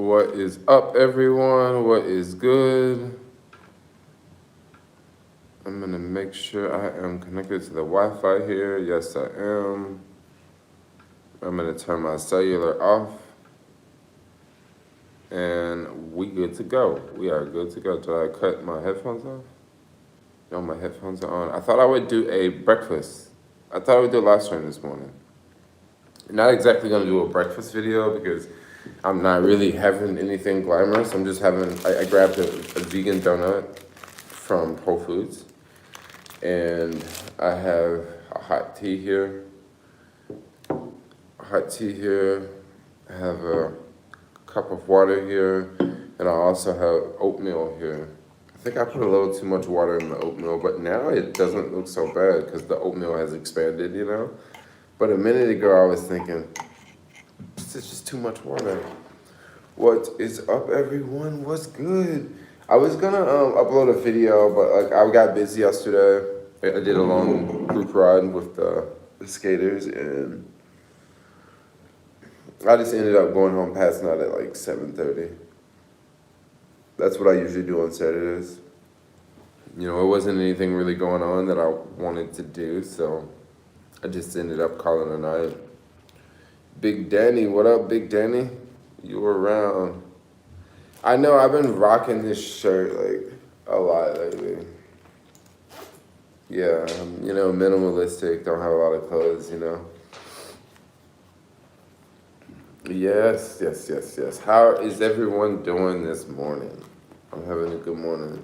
What is up, everyone? What is good? I'm gonna make sure I am connected to the Wi-Fi here. Yes, I am. I'm gonna turn my cellular off. And we good to go. We are good to go. Did I cut my headphones off? No, my headphones are on. I thought I would do a breakfast. I thought I would do a live stream this morning. Not exactly gonna do a breakfast video because I'm not really having anything glamorous. I'm just having, I grabbed a vegan donut from Whole Foods. And I have a hot tea here. I have a cup of water here. And I also have oatmeal here. I think I put a little too much water in the oatmeal, but now it doesn't look so bad because the oatmeal has expanded, you know? But a minute ago I was thinking, this is just too much water. What is up, everyone? What's good? I was gonna upload a video, but I got busy yesterday. I did a long group ride with the skaters, and I just ended up going home passing out at like 7:30. That's what I usually do on Saturdays. You know, it wasn't anything really going on that I wanted to do, so I just ended up calling a night. Big Danny, what up, Big Danny? You around? I know I've been rocking this shirt like a lot lately. Yeah, you know, minimalistic, don't have a lot of clothes, you know. Yes. How is everyone doing this morning? I'm having a good morning.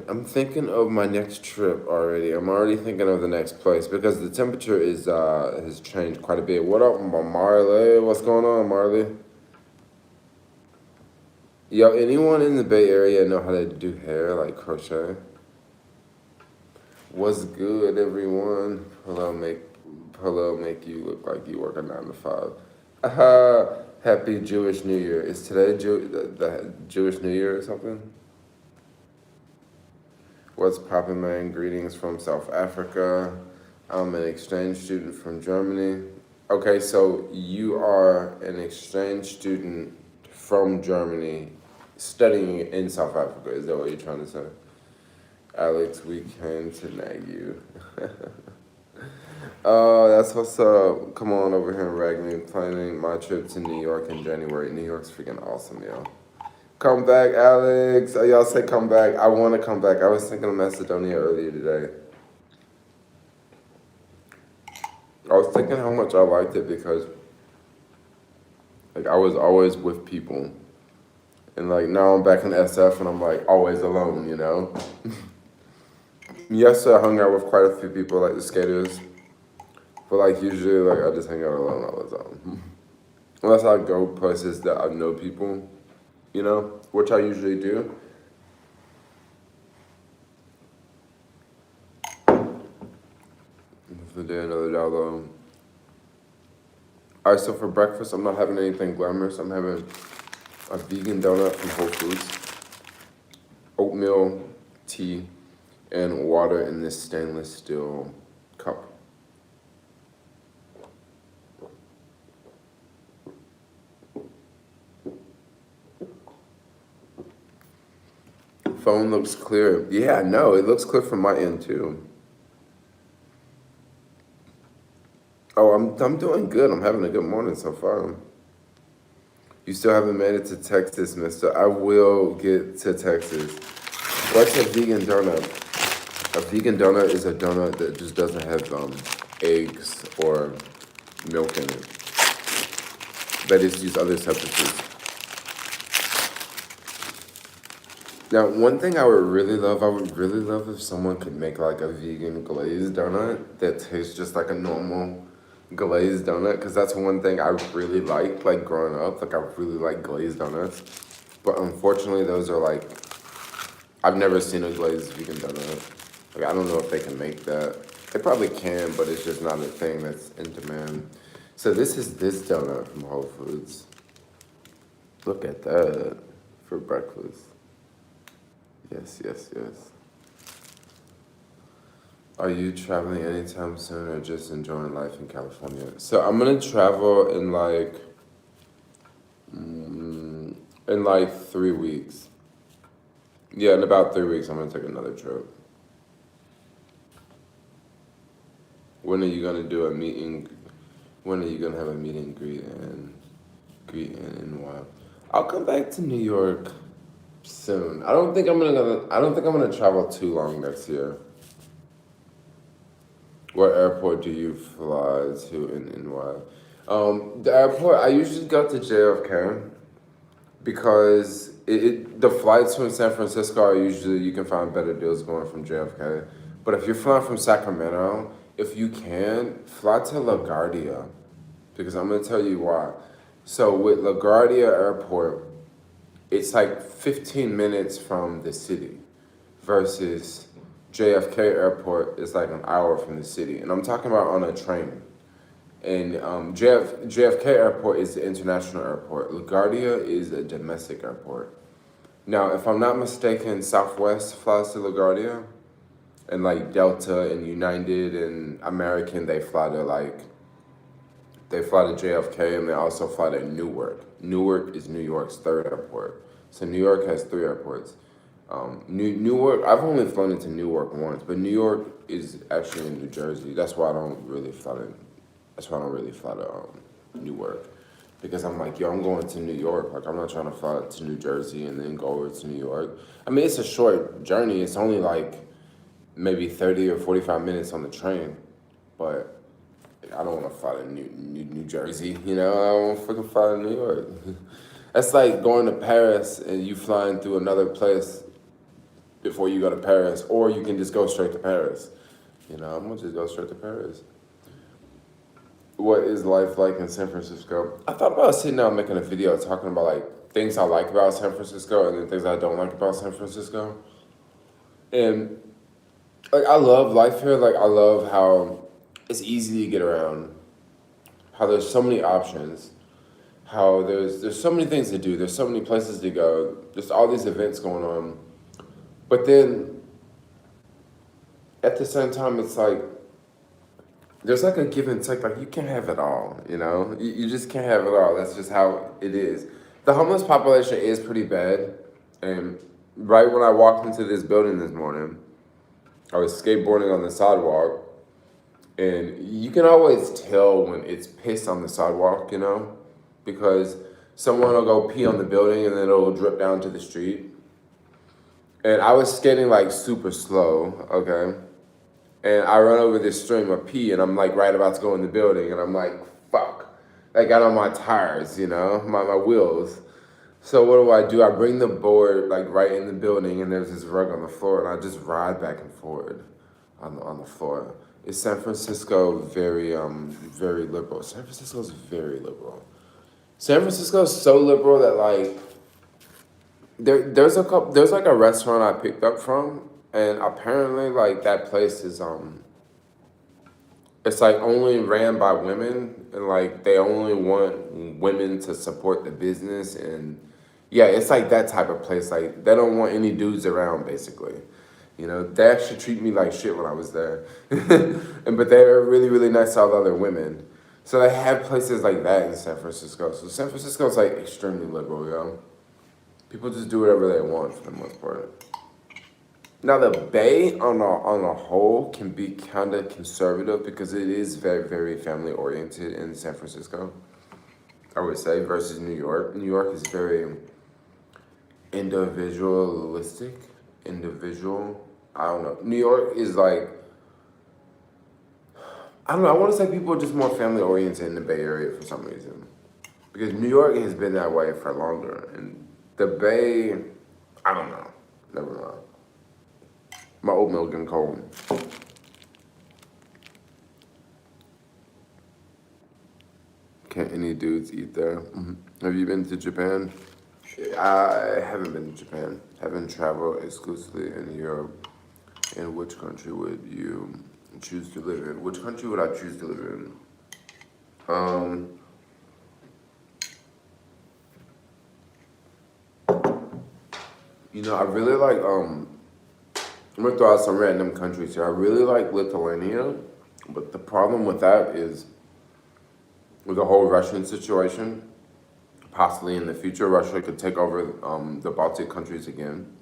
I'm thinking of my next trip already. I'm already thinking of the next place because the temperature is has changed quite a bit. What up, Marley? What's going on, Marley? Yo, anyone in the Bay Area know how to do hair, like crochet? What's good, everyone? Hello, make you look like you work a 9 to 5. Happy Jewish New Year. Is today the Jewish New Year or something? What's poppin', man? Greetings from South Africa. I'm an exchange student from Germany. Okay, so you are an exchange student from Germany studying in South Africa. Is that what you're trying to say? Alex, we came to nag you. Oh, that's what's up. Come on over here and rag me. Planning my trip to New York in January. New York's freaking awesome, yo. Come back, Alex. Oh, y'all say come back. I want to come back. I was thinking of Macedonia earlier today. I was thinking how much I liked it because, like, I was always with people. And, like, now I'm back in SF and I'm, like, always alone, you know? Yes, I hung out with quite a few people, like the skaters. But, like, usually, like, I just hang out alone all the time. Unless I go places that I know people, you know, which I usually do. For the day, another dollar. All right, so for breakfast, I'm not having anything glamorous. I'm having a vegan donut from Whole Foods, oatmeal, tea, and water in this stainless steel cup. Phone looks clear. Yeah, no, it looks clear from my end too. Oh, I'm doing good. I'm having a good morning so far. You still haven't made it to Texas, mister. I will get to Texas. What's a vegan donut? A vegan donut is a donut that just doesn't have eggs or milk in it. They just use other substances. Now, one thing I would really love if someone could make like a vegan glazed donut that tastes just like a normal glazed donut, because that's one thing I really liked, like growing up. Like I really like glazed donuts, but unfortunately, those are like I've never seen a glazed vegan donut. Like I don't know if they can make that. They probably can, but it's just not a thing that's in demand. So this is this donut from Whole Foods. Look at that for breakfast. Yes. Are you traveling anytime soon or just enjoying life in California? So I'm gonna travel in like In like 3 weeks. Yeah, in about 3 weeks, I'm gonna take another trip. When are you gonna do a meeting? When are you gonna have a meet and greet and what? I'll come back to New York soon. I don't think I'm gonna travel too long next year. What airport do you fly to and why? The airport I usually go to JFK because the flights from San Francisco are usually you can find better deals going from JFK. But if you're flying from Sacramento, if you can, fly to LaGuardia because I'm gonna tell you why. So with LaGuardia Airport, it's like 15 minutes from the city versus JFK Airport is like an hour from the city. And I'm talking about on a train. And JFK Airport is the international airport. LaGuardia is a domestic airport. Now, if I'm not mistaken, Southwest flies to LaGuardia, and like Delta and United and American, they fly to JFK, and they also fly to Newark. Newark is New York's third airport. So New York has three airports. Newark, I've only flown into Newark once, but New York is actually in New Jersey. That's why I don't really fly to Newark. Because I'm like, yo, I'm going to New York. Like, I'm not trying to fly to New Jersey and then go over to New York. I mean, it's a short journey. It's only like maybe 30 or 45 minutes on the train. But I don't want to fly to New Jersey, you know? I don't want to fucking fly to New York. That's like going to Paris and you flying through another place before you go to Paris, or you can just go straight to Paris. You know, I'm gonna just go straight to Paris. What is life like in San Francisco? I thought about sitting down and making a video talking about like things I like about San Francisco and then things I don't like about San Francisco. And like I love life here. Like I love how it's easy to get around, how there's so many options, how there's so many things to do, there's so many places to go, there's all these events going on. But then at the same time, it's like there's like a give and take. Like you can't have it all, you know. You just can't have it all. That's just how it is. The homeless population is pretty bad, and right when I walked into this building this morning, I was skateboarding on the sidewalk, and you can always tell when it's piss on the sidewalk, you know, because someone will go pee on the building and then it'll drip down to the street. And I was skating like super slow, okay? And I run over this stream of pee and I'm like right about to go in the building and I'm like, fuck. I got on my tires, you know, my wheels. So what do? I bring the board like right in the building and there's this rug on the floor and I just ride back and forward on the floor. Is San Francisco very liberal? San Francisco's very liberal. San Francisco's so liberal that like there's like a restaurant I picked up from, and apparently like that place is it's like only ran by women, and like they only want women to support the business, and yeah, it's like that type of place. Like they don't want any dudes around, basically. You know, they actually treat me like shit when I was there, but they're really really nice to all the other women. So they have places like that in San Francisco. So San Francisco's like extremely liberal, yo. People just do whatever they want for the most part. Now the Bay on a whole can be kind of conservative because it is very very family oriented in San Francisco. I would say versus New York. New York is very individualistic. Individual. I don't know. New York is like I don't know. I want to say people are just more family oriented in the Bay Area for some reason because New York has been that way for longer and. The Bay, I don't know. Never mind. My oatmeal getting cold. Can't any dudes eat there? Mm-hmm. Have you been to Japan? I haven't been to Japan. Haven't traveled exclusively in Europe. In which country would you choose to live in? Which country would I choose to live in? You know, I really like, I'm gonna throw out some random countries here. I really like Lithuania, but the problem with that is with the whole Russian situation, possibly in the future, Russia could take over the Baltic countries again.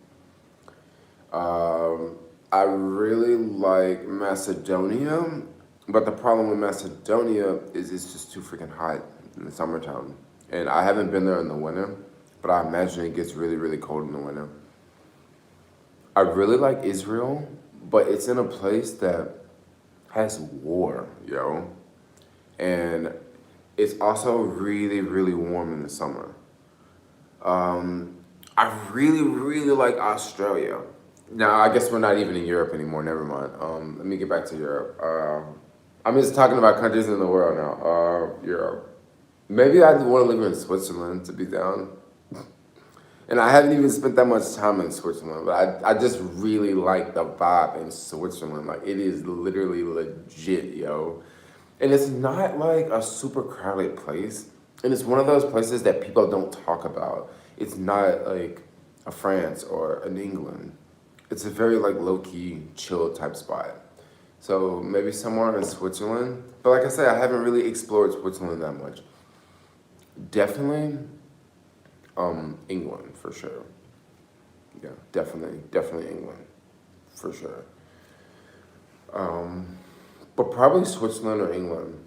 I really like Macedonia, but the problem with Macedonia is it's just too freaking hot in the summertime. And I haven't been there in the winter, but I imagine it gets really, really cold in the winter. I really like Israel, but it's in a place that has war, yo. And it's also really, really warm in the summer. I really, really like Australia. Now, I guess we're not even in Europe anymore. Never mind. Let me get back to Europe. I'm just talking about countries in the world now. Europe. Maybe I want to live in Switzerland to be down. And I haven't even spent that much time in Switzerland, but I just really like the vibe in Switzerland. Like, it is literally legit, yo. And it's not like a super crowded place. And it's one of those places that people don't talk about. It's not like a France or an England. It's a very like low-key, chill type spot. So maybe somewhere in Switzerland. But like I said, I haven't really explored Switzerland that much. Definitely England for sure. Yeah, definitely England for sure. But probably Switzerland or England.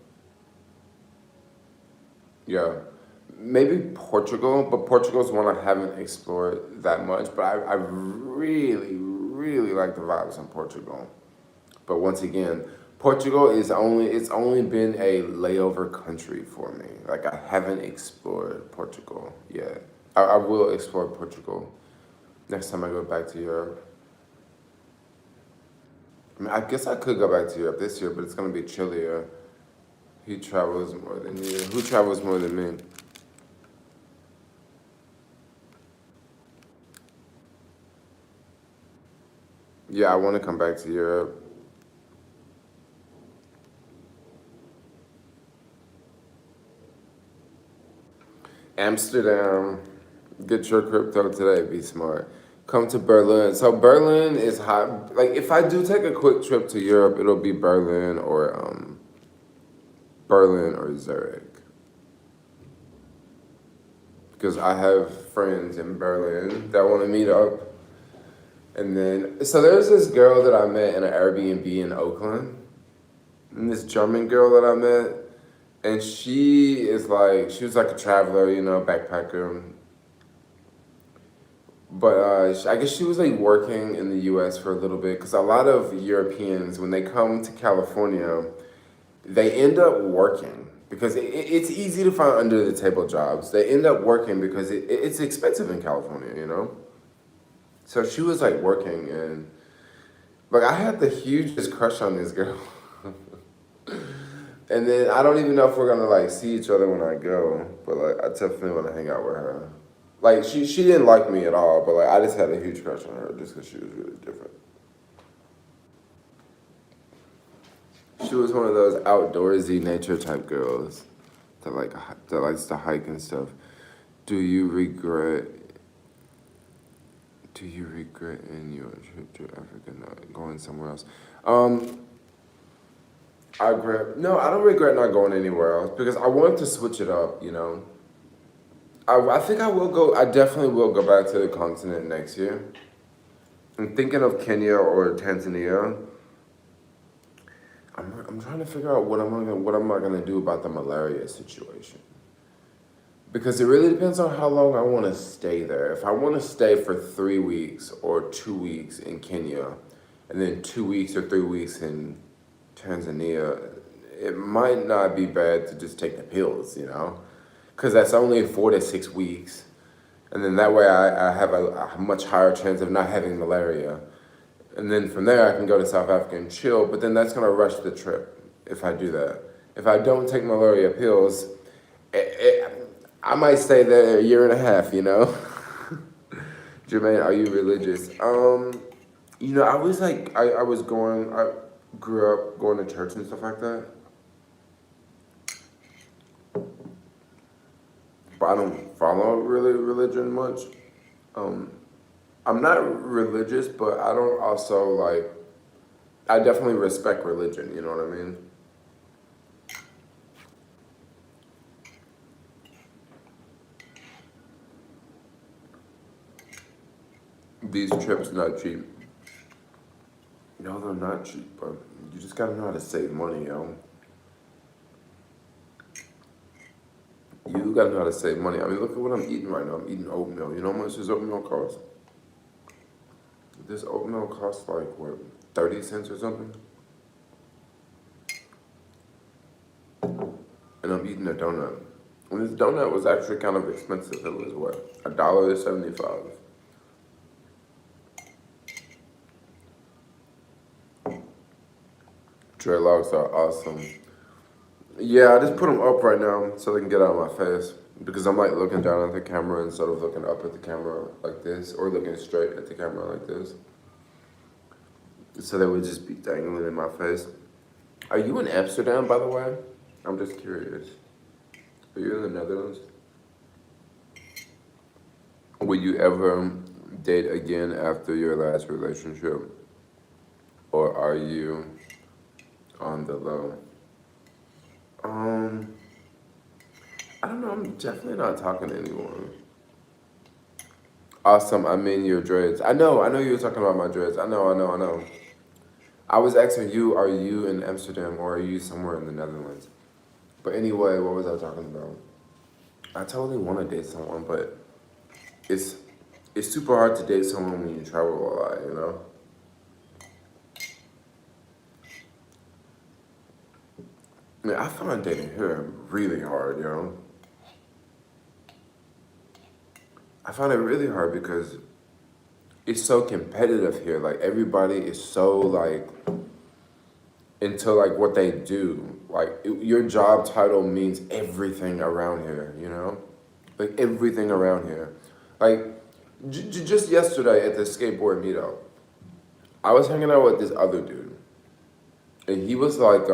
Yeah, maybe Portugal, but Portugal's one I haven't explored that much. But I really, really like the vibes in Portugal. But once again, Portugal is it's only been a layover country for me. Like I haven't explored Portugal yet. I will explore Portugal next time I go back to Europe. I mean, I guess I could go back to Europe this year, but it's gonna be chillier. He travels more than you. Who travels more than me? Yeah, I want to come back to Europe. Amsterdam. Get your crypto today. Be smart. Come to Berlin. So Berlin is hot. Like if I do take a quick trip to Europe, it'll be Berlin or Zurich because I have friends in Berlin that want to meet up. And then so there's this girl that I met in an Airbnb in Oakland, and this German girl that I met, and she was like a traveler, you know, backpacker. But I guess she was like working in the U.S. for a little bit because a lot of Europeans, when they come to California, they end up working because it's easy to find under the table jobs. They end up working because it's expensive in California, you know? So she was like working and like I had the hugest crush on this girl. And then I don't even know if we're gonna like see each other when I go, but like I definitely want to hang out with her. Like she didn't like me at all, but like I just had a huge crush on her just because she was really different. She was one of those outdoorsy nature type girls that likes to hike and stuff. Do you regret? Do you regret in your trip to Africa not going somewhere else? No, I don't regret not going anywhere else because I wanted to switch it up, you know. I think I will go, I definitely will go back to the continent next year. I'm thinking of Kenya or Tanzania. I'm trying to figure out what am I gonna do about the malaria situation. Because it really depends on how long I want to stay there. If I want to stay for 3 weeks or 2 weeks in Kenya, and then 2 weeks or 3 weeks in Tanzania, it might not be bad to just take the pills, you know? Because that's only 4 to 6 weeks. And then that way I have a much higher chance of not having malaria. And then from there I can go to South Africa and chill, but then that's going to rush the trip if I do that. If I don't take malaria pills, I might stay there a year and a half, you know? Jermaine, are you religious? You know, I was like, I grew up going to church and stuff like that. But I don't follow really religion much. I'm not religious, but I don't also like, I definitely respect religion, you know what I mean? These trips not cheap. No, they're not cheap, but you just gotta know how to save money, yo. You gotta know how to save money. I mean, look at what I'm eating right now. I'm eating oatmeal. You know how much this oatmeal costs? This oatmeal costs like, what, 30 cents or something? And I'm eating a donut. And this donut was actually kind of expensive. It was what, $1.75. Dreadlocks are awesome. Yeah, I just put them up right now so they can get out of my face. Because I'm like looking down at the camera instead of looking up at the camera like this or looking straight at the camera like this. So they would just be dangling in my face. Are you in Amsterdam, by the way? I'm just curious. Are you in the Netherlands? Will you ever date again after your last relationship? Or are you on the low? I don't know. I'm definitely not talking to anyone. Awesome. I mean your dreads. I know you were talking about my dreads. I know. I was asking you, are you in Amsterdam or are you somewhere in the Netherlands? But anyway, what was I talking about? I totally want to date someone, but it's it's super hard to date someone when you travel a lot, you know? I mean, I find dating here really hard, you know? I find it really hard because it's so competitive here. Like everybody is so like into like what they do. Like your job title means everything around here, you know? Like everything around here. Like just yesterday at the skateboard meetup, I was hanging out with this other dude, and he was like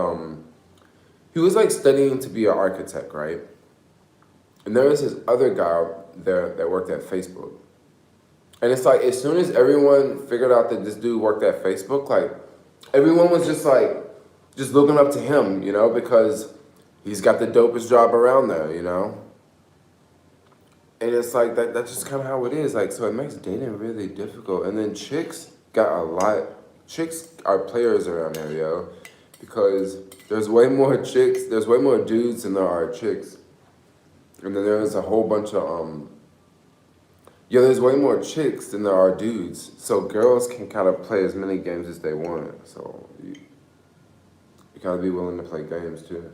studying to be an architect, right? And there was this other guy there that worked at Facebook. And it's like as soon as everyone figured out that this dude worked at Facebook, like everyone was just like just looking up to him, you know, because he's got the dopest job around there, you know? And it's like that's just kind of how it is. Like, so it makes dating really difficult. And then chicks are players around here, yo. Because there's way more dudes than there are chicks. And then there's a whole bunch of, yeah, there's way more chicks than there are dudes. So girls can kind of play as many games as they want. So you gotta be willing to play games too.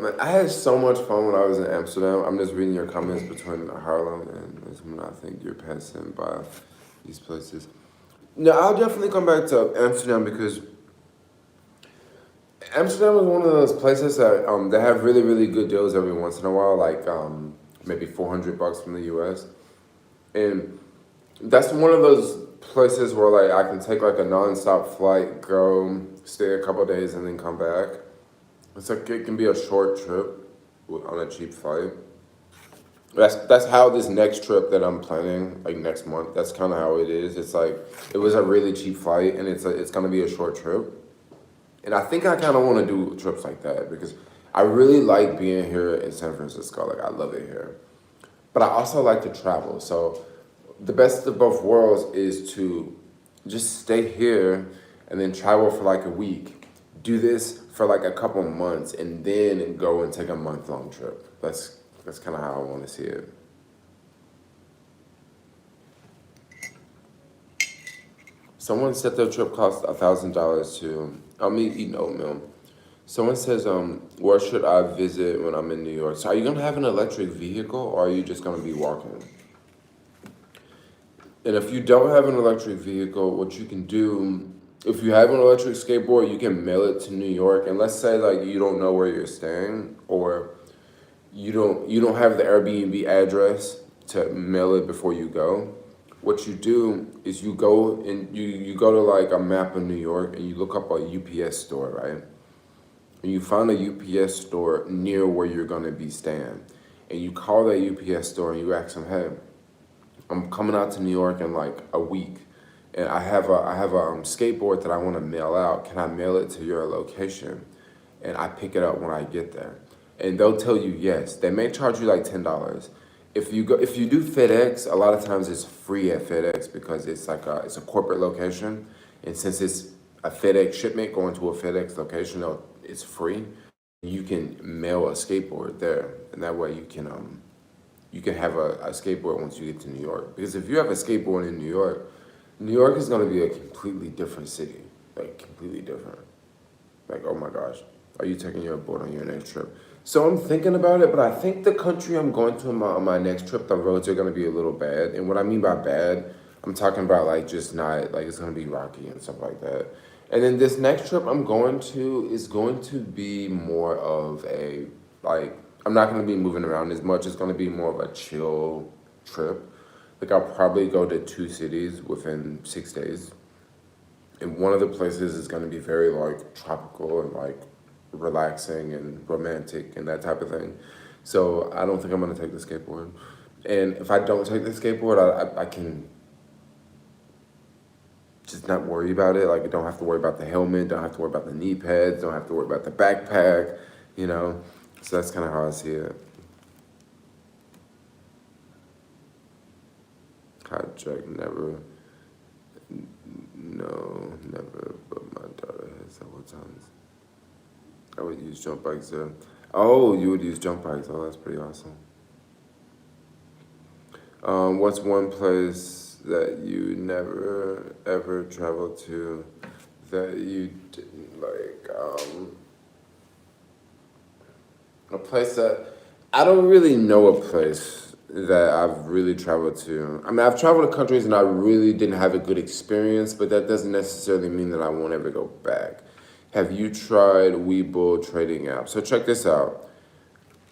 Man, I had so much fun when I was in Amsterdam. I'm just reading your comments between Harlem and this when I think you're passing by these places. No, I'll definitely come back to Amsterdam because Amsterdam is one of those places that they have really really good deals every once in a while, like maybe $400 from the U.S. And that's one of those places where like I can take like a nonstop flight, go stay a couple days, and then come back. It's like it can be a short trip on a cheap flight. That's how this next trip that I'm planning, like next month. That's kind of how it is. It's like it was a really cheap flight, and it's gonna be a short trip. And I think I kind of want to do trips like that because I really like being here in San Francisco. Like I love it here, but I also like to travel. So the best of both worlds is to just stay here and then travel for like a week. Do this for like a couple months and then go and take a month-long trip. That's kind of how I want to see it. Someone said their trip cost $1,000 to. I'm eating oatmeal. Someone says, where should I visit when I'm in New York? So are you gonna have an electric vehicle or are you just gonna be walking? And if you don't have an electric vehicle, what you can do, if you have an electric skateboard, you can mail it to New York. And let's say like you don't know where you're staying or you don't have the Airbnb address to mail it before you go. What you do is you go and you go to like a map of New York and you look up a UPS store, right? And you find a UPS store near where you're gonna be staying. And you call that UPS store and you ask them, hey, I'm coming out to New York in like a week, and I have a skateboard that I want to mail out. Can I mail it to your location? And I pick it up when I get there. And they'll tell you yes. They may charge you like $10. If you do FedEx, a lot of times it's free at FedEx because it's a corporate location, and since it's a FedEx shipment going to a FedEx location, it's free. You can mail a skateboard there, and that way you can have a skateboard once you get to New York. Because if you have a skateboard in New York is gonna be a completely different city, like completely different. Like, oh my gosh, are you taking your board on your next trip? So I'm thinking about it, but I think the country I'm going to on my next trip, the roads are gonna be a little bad. And what I mean by bad, I'm talking about like just not, like it's gonna be rocky and stuff like that. And then this next trip I'm going to is going to be more of a, like, I'm not gonna be moving around as much. It's gonna be more of a chill trip. Like I'll probably go to 2 cities within 6 days. And one of the places is gonna be very like tropical and like relaxing and romantic and that type of thing. So I don't think I'm gonna take the skateboard. And if I don't take the skateboard, I can just not worry about it. Like I don't have to worry about the helmet, don't have to worry about the knee pads, don't have to worry about the backpack, you know? So that's kind of how I see it. Hijack never, no, never, but my daughter has several times. I would use jump bikes there. Oh, you would use jump bikes. Oh, that's pretty awesome. What's one place that you never ever traveled to that you didn't like? A place that I don't really know a place that I've really traveled to. I mean, I've traveled to countries and I really didn't have a good experience, but that doesn't necessarily mean that I won't ever go back. Have you tried Webull trading app? So check this out.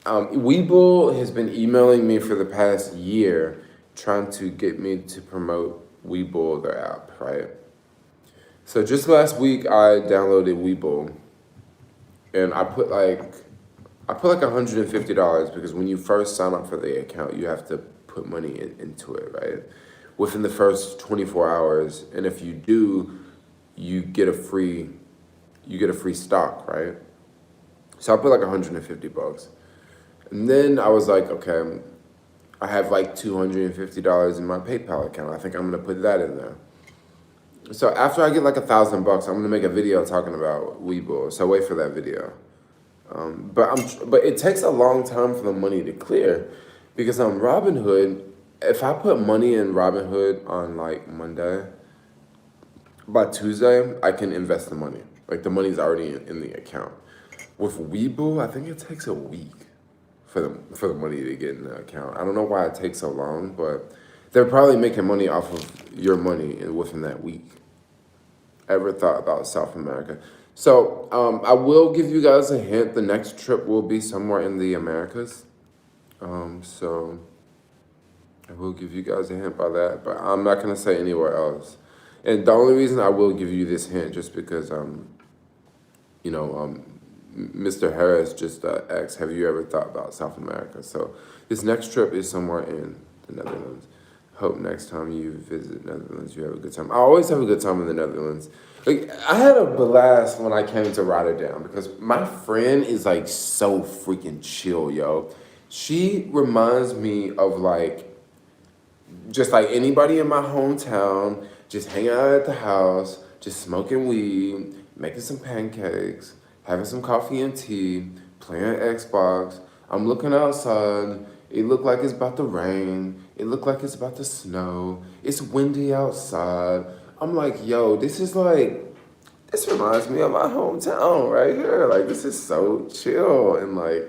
Webull has been emailing me for the past year trying to get me to promote Webull, their app, right? So just last week I downloaded Webull and I put like $150 because when you first sign up for the account, you have to put money into it, right? Within the first 24 hours, and if you do, you get a free stock, right? So I put like $150. And then I was like, okay, I have like $250 in my PayPal account. I think I'm gonna put that in there. So after I get like $1,000, I'm gonna make a video talking about Webull. So wait for that video. But it takes a long time for the money to clear because on Robinhood, if I put money in Robinhood on like Monday, by Tuesday, I can invest the money. Like the money's already in the account. With Webull, I think it takes a week for the money to get in the account. I don't know why it takes so long, but they're probably making money off of your money within that week. Ever thought about South America? So I will give you guys a hint. The next trip will be somewhere in the Americas. So I will give you guys a hint by that, but I'm not gonna say anywhere else. And the only reason I will give you this hint just because Mr. Harris just asked, have you ever thought about South America? So this next trip is somewhere in the Netherlands. Hope next time you visit Netherlands, you have a good time. I always have a good time in the Netherlands. Like I had a blast when I came to Rotterdam because my friend is like so freaking chill, yo. She reminds me of like, just like anybody in my hometown, just hanging out at the house, just smoking weed, making some pancakes, having some coffee and tea, playing Xbox. I'm looking outside. It looked like it's about to rain. It looked like it's about to snow. It's windy outside. I'm like, yo, this reminds me of my hometown right here. Like, this is so chill. And like,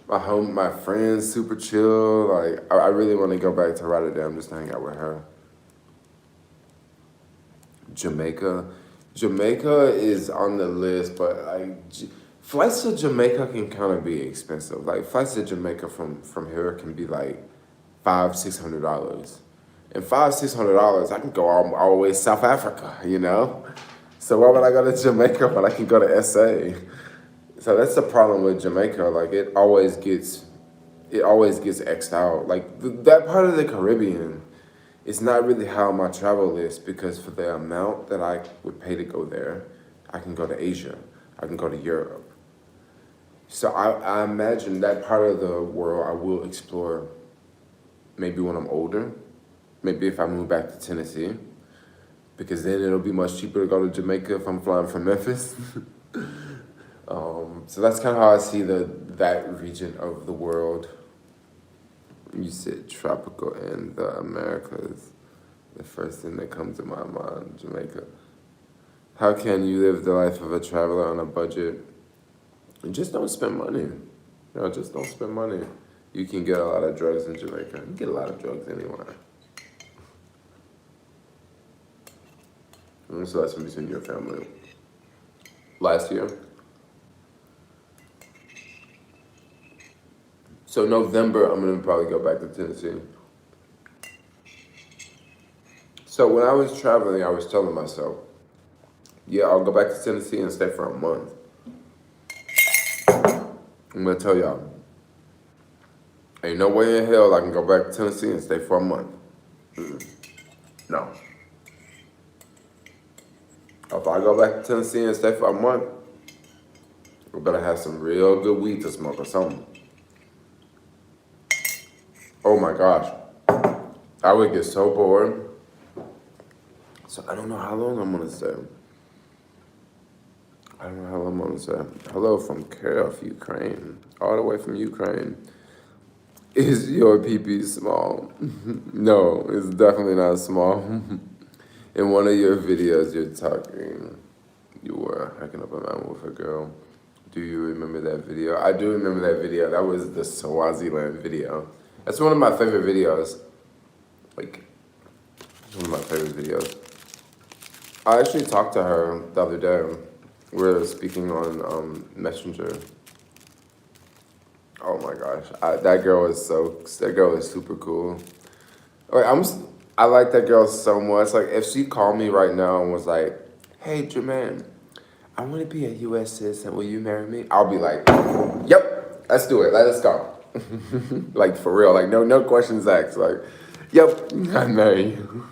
my friend's super chill. Like, I really want to go back to Rotterdam just to hang out with her. Jamaica is on the list, but like flights to Jamaica can kind of be expensive. Like flights to Jamaica from here can be like $500-$600, and $500-$600 I can go all the way to South Africa, you know. So why would I go to Jamaica when I can go to SA? So that's the problem with Jamaica. Like it always gets it always gets X'd out. Like that part of the Caribbean is not really how my travel list, because for the amount that I would pay to go there, I can go to Asia, I can go to Europe. So I imagine that part of the world I will explore maybe when I'm older, maybe if I move back to Tennessee, because then it'll be much cheaper to go to Jamaica if I'm flying from Memphis. So that's kind of how I see that region of the world. You said tropical and the Americas. The first thing that comes to my mind, Jamaica. How can you live the life of a traveler on a budget? And just don't spend money. Just don't spend money. You can get a lot of drugs in Jamaica. You can get a lot of drugs anywhere. When's the last time you seen your family? Last year? So November, I'm gonna probably go back to Tennessee. So when I was traveling, I was telling myself, yeah, I'll go back to Tennessee and stay for a month. I'm gonna tell y'all, ain't no way in hell I can go back to Tennessee and stay for a month. No. If I go back to Tennessee and stay for a month, we better have some real good weed to smoke or something. Oh my gosh. I would get so bored. So I don't know how long I'm gonna stay. I don't know how long I'm gonna stay. Hello from Kiev, Ukraine. All the way from Ukraine. Is your pee-pee small? No, it's definitely not small. In one of your videos, you're talking, you were hooking up a man with a girl. Do you remember that video? I do remember that video. That was the Swaziland video. That's one of my favorite videos. Like, it's one of my favorite videos. I actually talked to her the other day. We were speaking on Messenger. Oh my gosh, that girl is super cool. Like, I like that girl so much. Like, if she called me right now and was like, "Hey, Jermaine, I want to be a U.S. citizen. Will you marry me?" I'll be like, "Yep, let's do it. Let us go." Like, for real. Like, no questions asked. Like, "Yep, I'd marry you."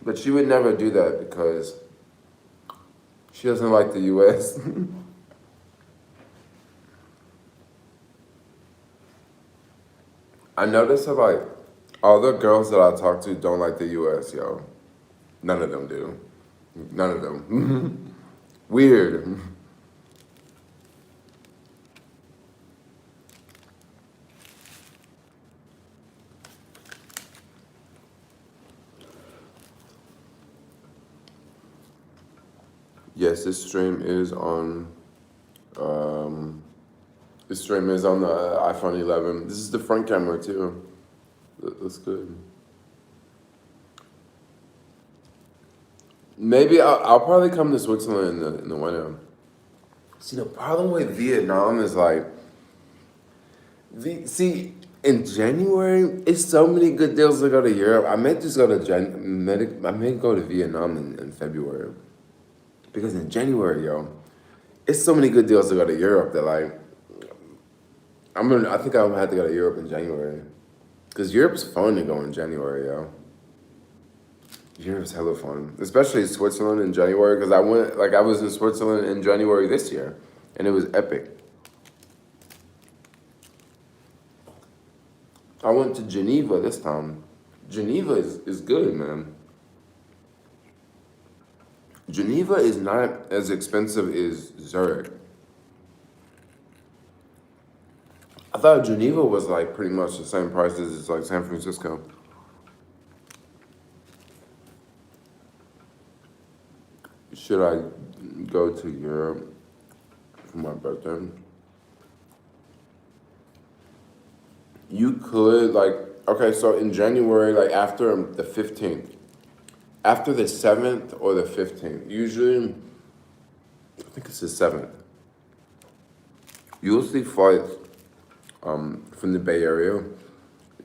But she would never do that because she doesn't like the U.S. I noticed that, like, all the girls that I talk to don't like the U.S., yo. None of them do. None of them. Weird. Yes, this stream is on. This stream is on the iPhone 11. This is the front camera too. That's good. Maybe I'll probably come to Switzerland in the winter. See, the problem with Vietnam is like, in January, it's so many good deals to go to Europe. I may just go to I may go to Vietnam in February, because in January, yo, it's so many good deals to go to Europe that, like, I think I'm gonna have to go to Europe in January, because Europe's fun to go in January, yo. Europe's hella fun, especially Switzerland in January, because I was in Switzerland in January this year, and it was epic. I went to Geneva this time. Geneva is good, man. Geneva is not as expensive as Zurich. I thought Geneva was like pretty much the same price as like San Francisco. Should I go to Europe for my birthday? You could, like, okay, so in January, like after the 15th, after the 7th or the 15th, usually, I think it's the 7th, you'll see flights from the Bay Area,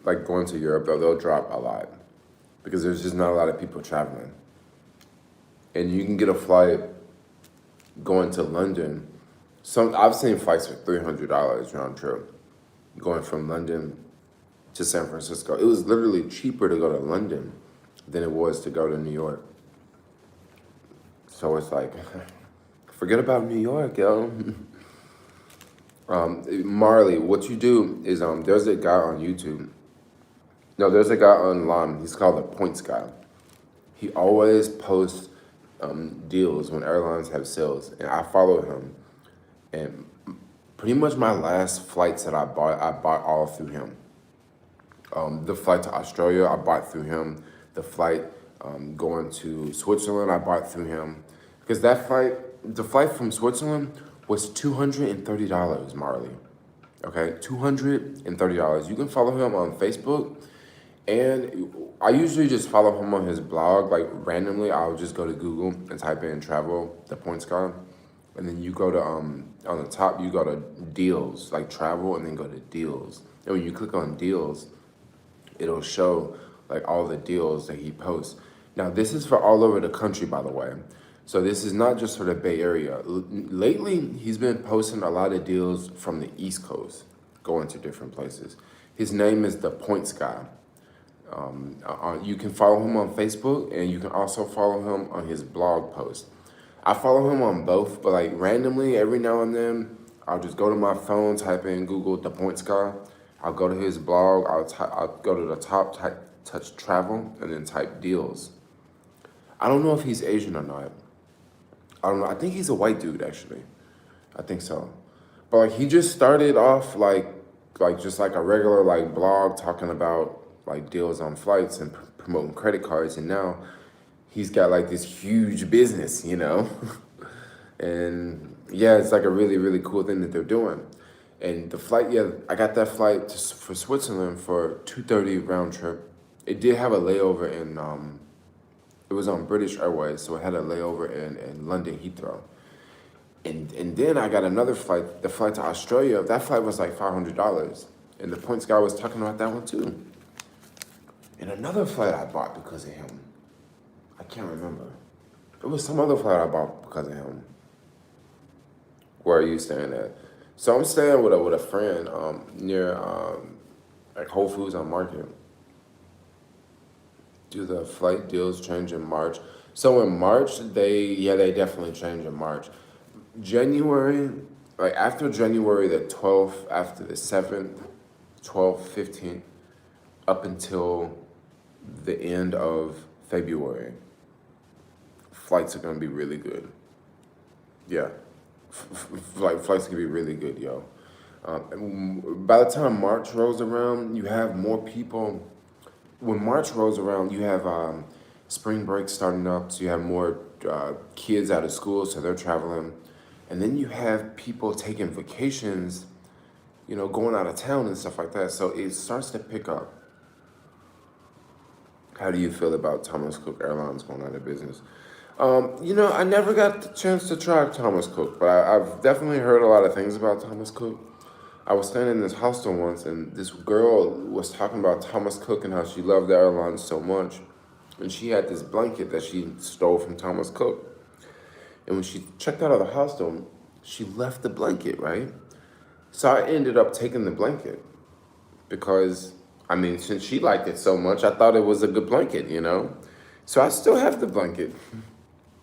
like going to Europe, they'll drop a lot because there's just not a lot of people traveling. And you can get a flight going to London. I've seen flights for $300 round trip, going from London to San Francisco. It was literally cheaper to go to London than it was to go to New York. So it's like, forget about New York, yo. Marley, what you do is there's a guy on YouTube. No, there's a guy online. He's called the Points Guy. He always posts deals when airlines have sales, and I follow him. And pretty much my last flights that I bought all through him. The flight to Australia, I bought through him. The flight going to Switzerland, I bought through him. Because the flight from Switzerland was $230, Marley. Okay, $230. You can follow him on Facebook. And I usually just follow him on his blog. Like randomly, I'll just go to Google and type in travel, the Points Guy. And then you go to, on the top, you go to deals, like travel, and then go to deals. And when you click on deals, it'll show like all the deals that he posts. Now, this is for all over the country, by the way. So this is not just for the Bay Area. Lately, he's been posting a lot of deals from the East Coast, going to different places. His name is the Points Guy. You can follow him on Facebook, and you can also follow him on his blog post. I follow him on both, but like randomly, every now and then, I'll just go to my phone, type in Google the Points Guy. I'll go to his blog. I'll go to the top, touch travel, and then type deals. I don't know if he's Asian or not. I don't know. I think he's a white dude, actually. I think so. But like he just started off like just like a regular like blog talking about like deals on flights and promoting credit cards, and now he's got like this huge business, you know? And yeah, it's like a really, really cool thing that they're doing. And the flight, yeah, I got that flight for Switzerland for $230 round trip. It did have a layover in, it was on British Airways, so it had a layover in London Heathrow. And then I got another flight, the flight to Australia. That flight was like $500. And the Points Guy was talking about that one too. And another flight I bought because of him. I can't remember. It was some other flight I bought because of him. Where are you staying at? So I'm staying with a friend near like Whole Foods on Market. Do the flight deals change in March? So in March, they definitely change in March. January, like after January the 12th, after the 7th, 12th, 15th, up until the end of February, flights are gonna be really good. Yeah, like flights can be really good, yo. By the time March rolls around, you have more people. When March rolls around, you have spring break starting up, so you have more kids out of school, so they're traveling. And then you have people taking vacations, you know, going out of town and stuff like that. So it starts to pick up. How do you feel about Thomas Cook Airlines going out of business? You know, I never got the chance to try Thomas Cook, but I've definitely heard a lot of things about Thomas Cook. I was staying in this hostel once, and this girl was talking about Thomas Cook and how she loved the airlines so much. And she had this blanket that she stole from Thomas Cook. And when she checked out of the hostel, she left the blanket, right? So I ended up taking the blanket because, I mean, since she liked it so much, I thought it was a good blanket, you know? So I still have the blanket,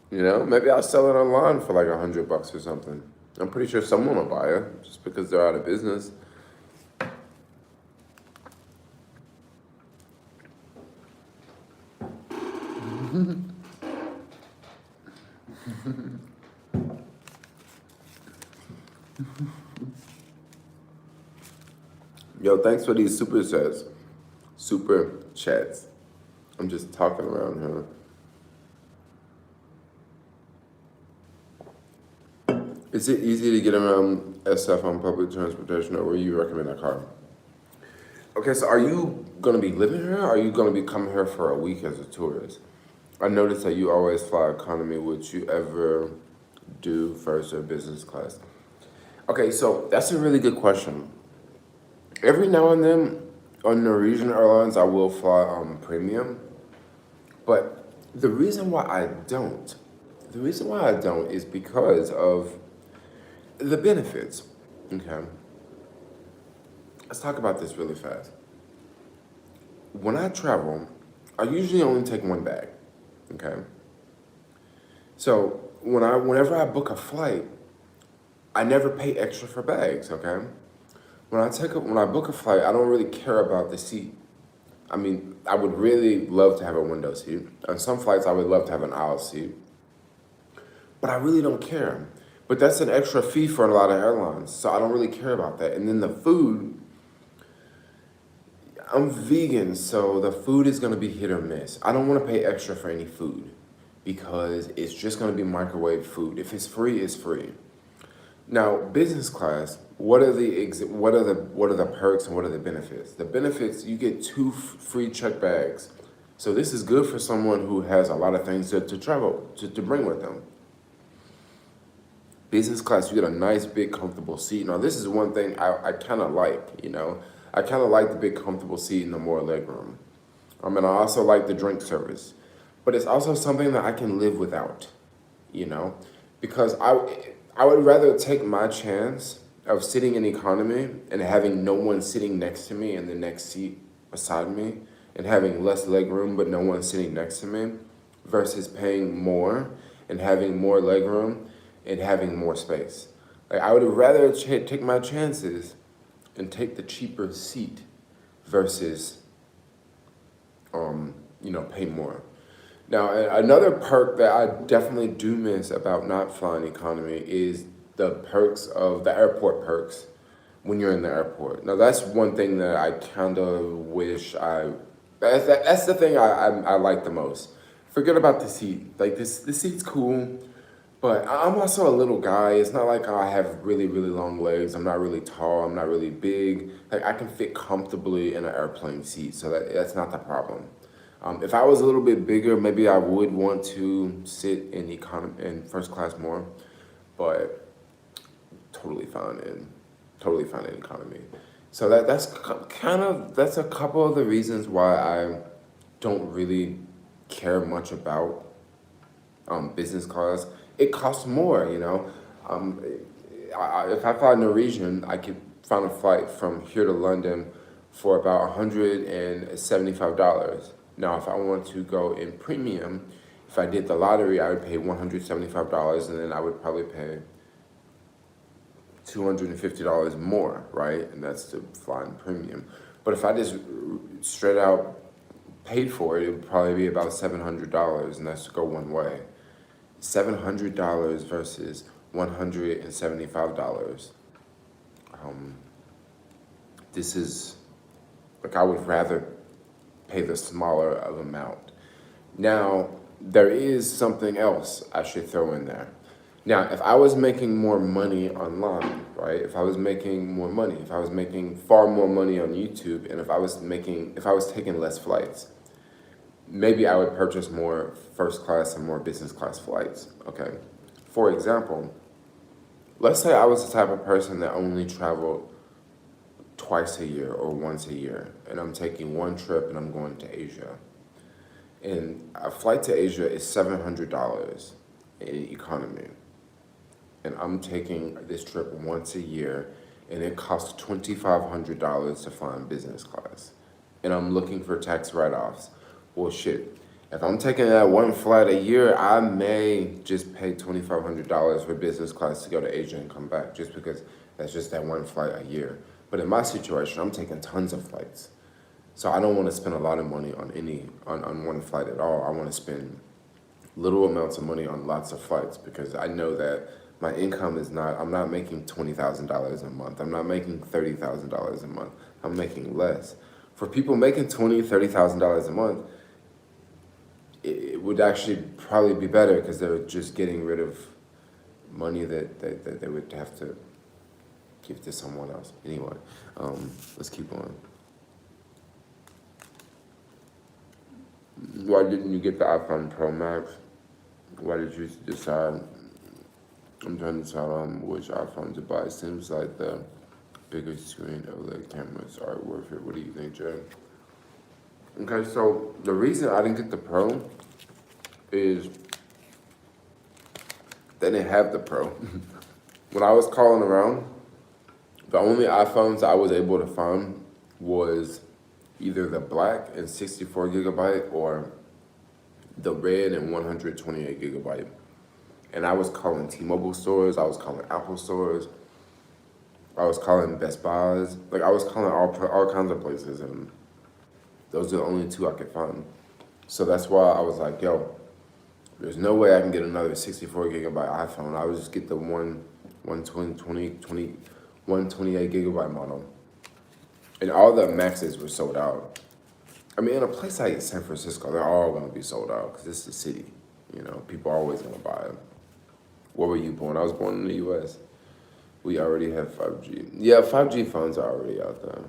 you know? Maybe I'll sell it online for like $100 or something. I'm pretty sure someone will buy it just because they're out of business. Yo, thanks for these super chats. Super chats. I'm just talking around here. Is it easy to get around SF on public transportation, or will you recommend a car? Okay, so are you gonna be living here, or are you gonna be coming here for a week as a tourist? I noticed that you always fly economy. Would you ever do first or business class? Okay, so that's a really good question. Every now and then on Norwegian Airlines, I will fly premium. But the reason why I don't, The reason why I don't is because of the benefits. Okay. Let's talk about this really fast. When I travel, I usually only take one bag. Okay. So whenever I book a flight, I never pay extra for bags. Okay. When I book a flight, I don't really care about the seat. I mean, I would really love to have a window seat. On some flights, I would love to have an aisle seat, but I really don't care. But that's an extra fee for a lot of airlines, so I don't really care about that. And then the food, I'm vegan, so the food is gonna be hit or miss. I don't wanna pay extra for any food because it's just gonna be microwave food. If it's free, it's free. Now, business class, what are the perks and what are the benefits? The benefits, you get two free check bags. So this is good for someone who has a lot of things to travel, to bring with them. Business class, you get a nice, big, comfortable seat. Now, this is one thing I kind of like, you know. I kind of like the big, comfortable seat and the more legroom. And I also like the drink service. But it's also something that I can live without, you know. Because I would rather take my chance of sitting in economy and having no one sitting next to me in the next seat beside me and having less leg room but no one sitting next to me versus paying more and having more leg room and having more space. Like, I would rather take my chances and take the cheaper seat versus, pay more. Now, another perk that I definitely do miss about not flying economy is the perks of the airport perks when you're in the airport. Now, that's one thing that I kind of wish that's the thing I like the most. Forget about the seat. Like, the seat's cool, but I'm also a little guy. It's not like I have really, really long legs. I'm not really tall. I'm not really big. Like, I can fit comfortably in an airplane seat, so that's not the problem. If I was a little bit bigger, maybe I would want to sit in first class more, but totally fine in economy. So that's a couple of the reasons why I don't really care much about business class. It costs more, you know. If I fly Norwegian, I could find a flight from here to London for about $175. Now, if I want to go in premium, if I did the lottery, I would pay $175, and then I would probably pay $250 more, right? And that's to fly in premium. But if I just straight out paid for it, it would probably be about $700, and that's to go one way. $700 versus $175. This is, like, I would rather pay the smaller of amount. Now, there is something else I should throw in there. Now, if I was making more money online, right? If I was making far more money on YouTube, and if I was taking less flights, maybe I would purchase more first class and more business class flights, okay? For example, let's say I was the type of person that only traveled twice a year or once a year, and I'm taking one trip and I'm going to Asia. And a flight to Asia is $700 in economy. And I'm taking this trip once a year, and it costs $2,500 to fly in business class. And I'm looking for tax write-offs. Well, shit. If I'm taking that one flight a year, I may just pay $2,500 for business class to go to Asia and come back, just because that's just that one flight a year. But in my situation, I'm taking tons of flights. So I don't want to spend a lot of money on one flight at all. I want to spend little amounts of money on lots of flights, because I know that my income I'm not making $20,000 a month. I'm not making $30,000 a month. I'm making less. For people making $20,000, $30,000 a month, it would actually probably be better, because they're just getting rid of money that they would have to give to someone else. Anyway, let's keep on. Why didn't you get the iPhone Pro Max? Why did you decide? I'm trying to decide on which iPhone to buy. It seems like the bigger screen OLED cameras are worth it. What do you think, Jay? Okay, so the reason I didn't get the Pro is They didn't have the Pro. When I was calling around, the only iPhones I was able to find was either the black and 64 gigabyte or the red and 128 gigabyte. And I was calling T-Mobile stores, I was calling Apple stores, I was calling Best Buys. Like, I was calling all kinds of places, and those are the only two I could find. So that's why I was like, yo, there's no way I can get another 64 gigabyte iPhone. I would just get the 128 gigabyte model. And all the Maxes were sold out. I mean, in a place like San Francisco, they're all going to be sold out because it's the city. You know, people are always going to buy it. Where were you born? I was born in the U.S. We already have 5G. Yeah, 5G phones are already out there.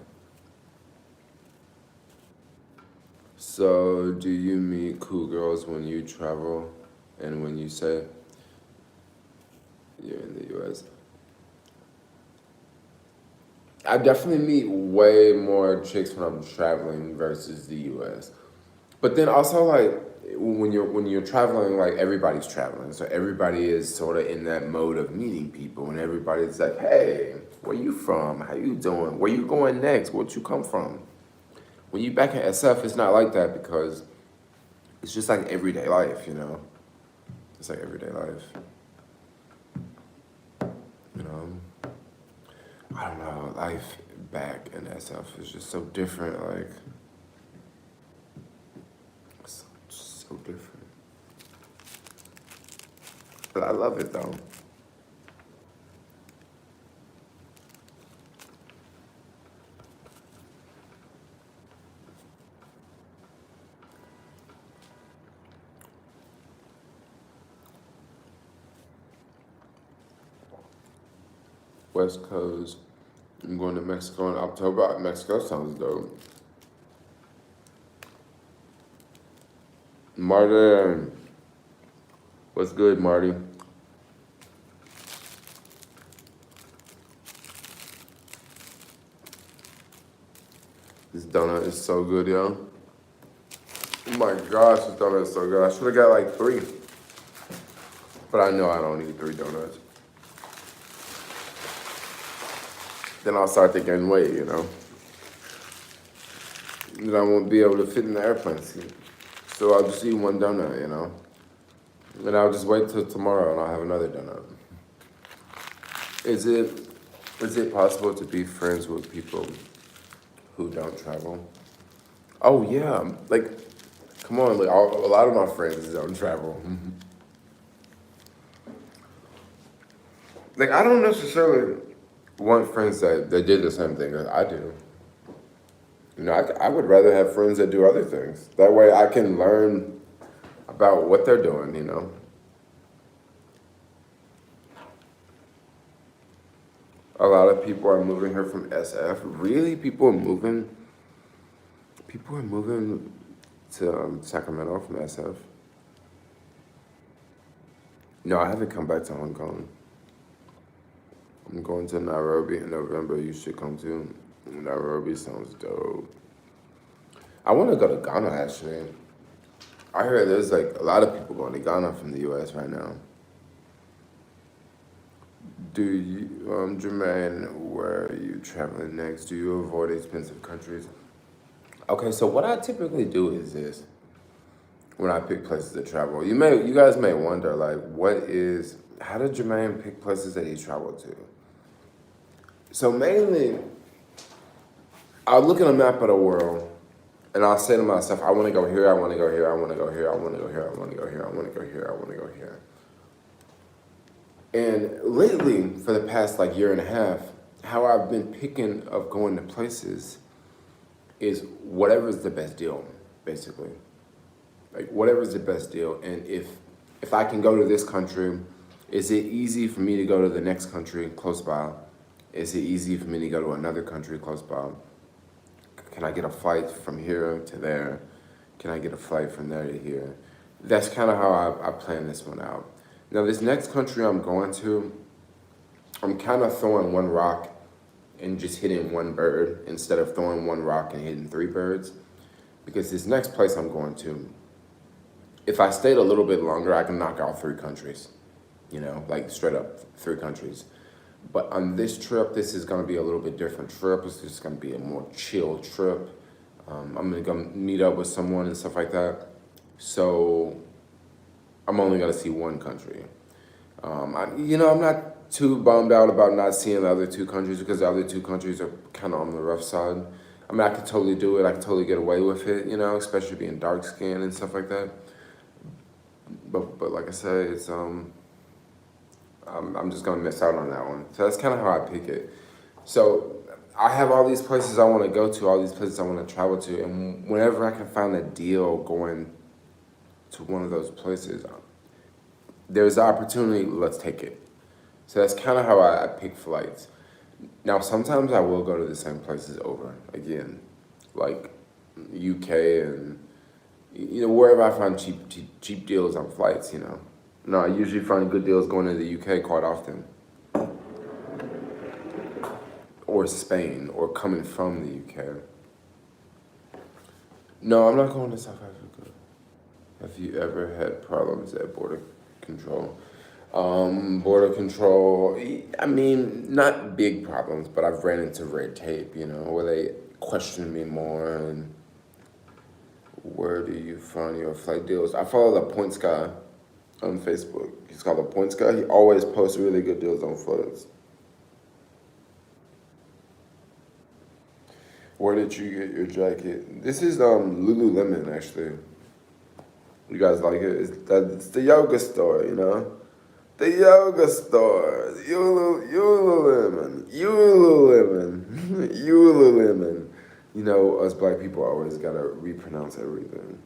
So, do you meet cool girls when you travel and when you say you're in the U.S.? I definitely meet way more chicks when I'm traveling versus the U.S. But then also, like, when you're traveling, like, everybody's traveling, so everybody is sort of in that mode of meeting people, and everybody's like, hey, where you from? How you doing? Where you going next? Where'd you come from? When you back in SF, it's not like that because it's just like everyday life, you know? It's like everyday life. You know? I don't know, life back in SF is just so different, like, so different. But I love it though. West Coast. I'm going to Mexico in October. Mexico sounds dope. Marty, what's good, Marty? This donut is so good, yo. Oh my gosh, this donut is so good. I should have got like 3. But I know I don't need 3 donuts. Then I'll start to gain weight, you know? Then I won't be able to fit in the airplane seat. So I'll just eat 1 donut, you know? And I'll just wait till tomorrow and I'll have another donut. Is it possible to be friends with people who don't travel? Oh yeah, like, come on, like, a lot of my friends don't travel. Like, I don't necessarily want friends that did the same thing that I do. You know, I would rather have friends that do other things. That way I can learn about what they're doing, you know. A lot of people are moving here from SF. Really? People are moving to Sacramento from SF. No, I haven't come back to Hong Kong. I'm going to Nairobi in November. You should come too. Nairobi sounds dope. I want to go to Ghana, actually. I heard there's like a lot of people going to Ghana from the U.S. right now. Do you, Jermaine, where are you traveling next? Do you avoid expensive countries? Okay, so what I typically do is this. When I pick places to travel, you guys may wonder, like, how did Jermaine pick places that he traveled to? So mainly, I'll look at a map of the world, and I'll say to myself, I want to go here, I want to go here, I want to go here, I want to go here, I want to go here, I want to go here, I want to go here. And lately, for the past like year and a half, how I've been picking of going to places is whatever's the best deal, basically. Like, whatever's the best deal. And if I can go to this country, is it easy for me to go to the next country close by? Is it easy for me to go to another country close by? Can I get a flight from here to there? Can I get a flight from there to here? That's kind of how I plan this one out. Now, this next country I'm going to, I'm kind of throwing 1 rock and just hitting 1 bird instead of throwing 1 rock and hitting 3 birds. Because this next place I'm going to, if I stayed a little bit longer, I can knock out 3 countries. like straight up 3 countries. But on this trip, this is gonna be a little bit different trip. It's just gonna be a more chill trip. I'm gonna go meet up with someone and stuff like that. So I'm only gonna see one country. I'm not too bummed out about not seeing the other 2 countries because the other 2 countries are kind of on the rough side. I mean, I could totally do it. I could totally get away with it, especially being dark skinned and stuff like that. But like I said, it's I'm just gonna miss out on that one. So that's kind of how I pick it. So I have all these places I want to go to, all these places I want to travel to, and whenever I can find a deal going to one of those places, there's the opportunity. Let's take it. So that's kind of how I pick flights. Now sometimes I will go to the same places over again, like UK and wherever I find cheap deals on flights. No, I usually find good deals going to the UK quite often, or Spain, or coming from the UK. No, I'm not going to South Africa. Have you ever had problems at border control? Border control, I mean, not big problems, but I've ran into red tape, where they question me more and where do you find your flight deals? I follow the points guy on Facebook. He's called the points guy. He always posts really good deals on flights. Where did you get your jacket? This is Lululemon, actually. You guys like it? It's the yoga store, The yoga store. Lululemon. Lululemon. Us black people always gotta repronounce everything.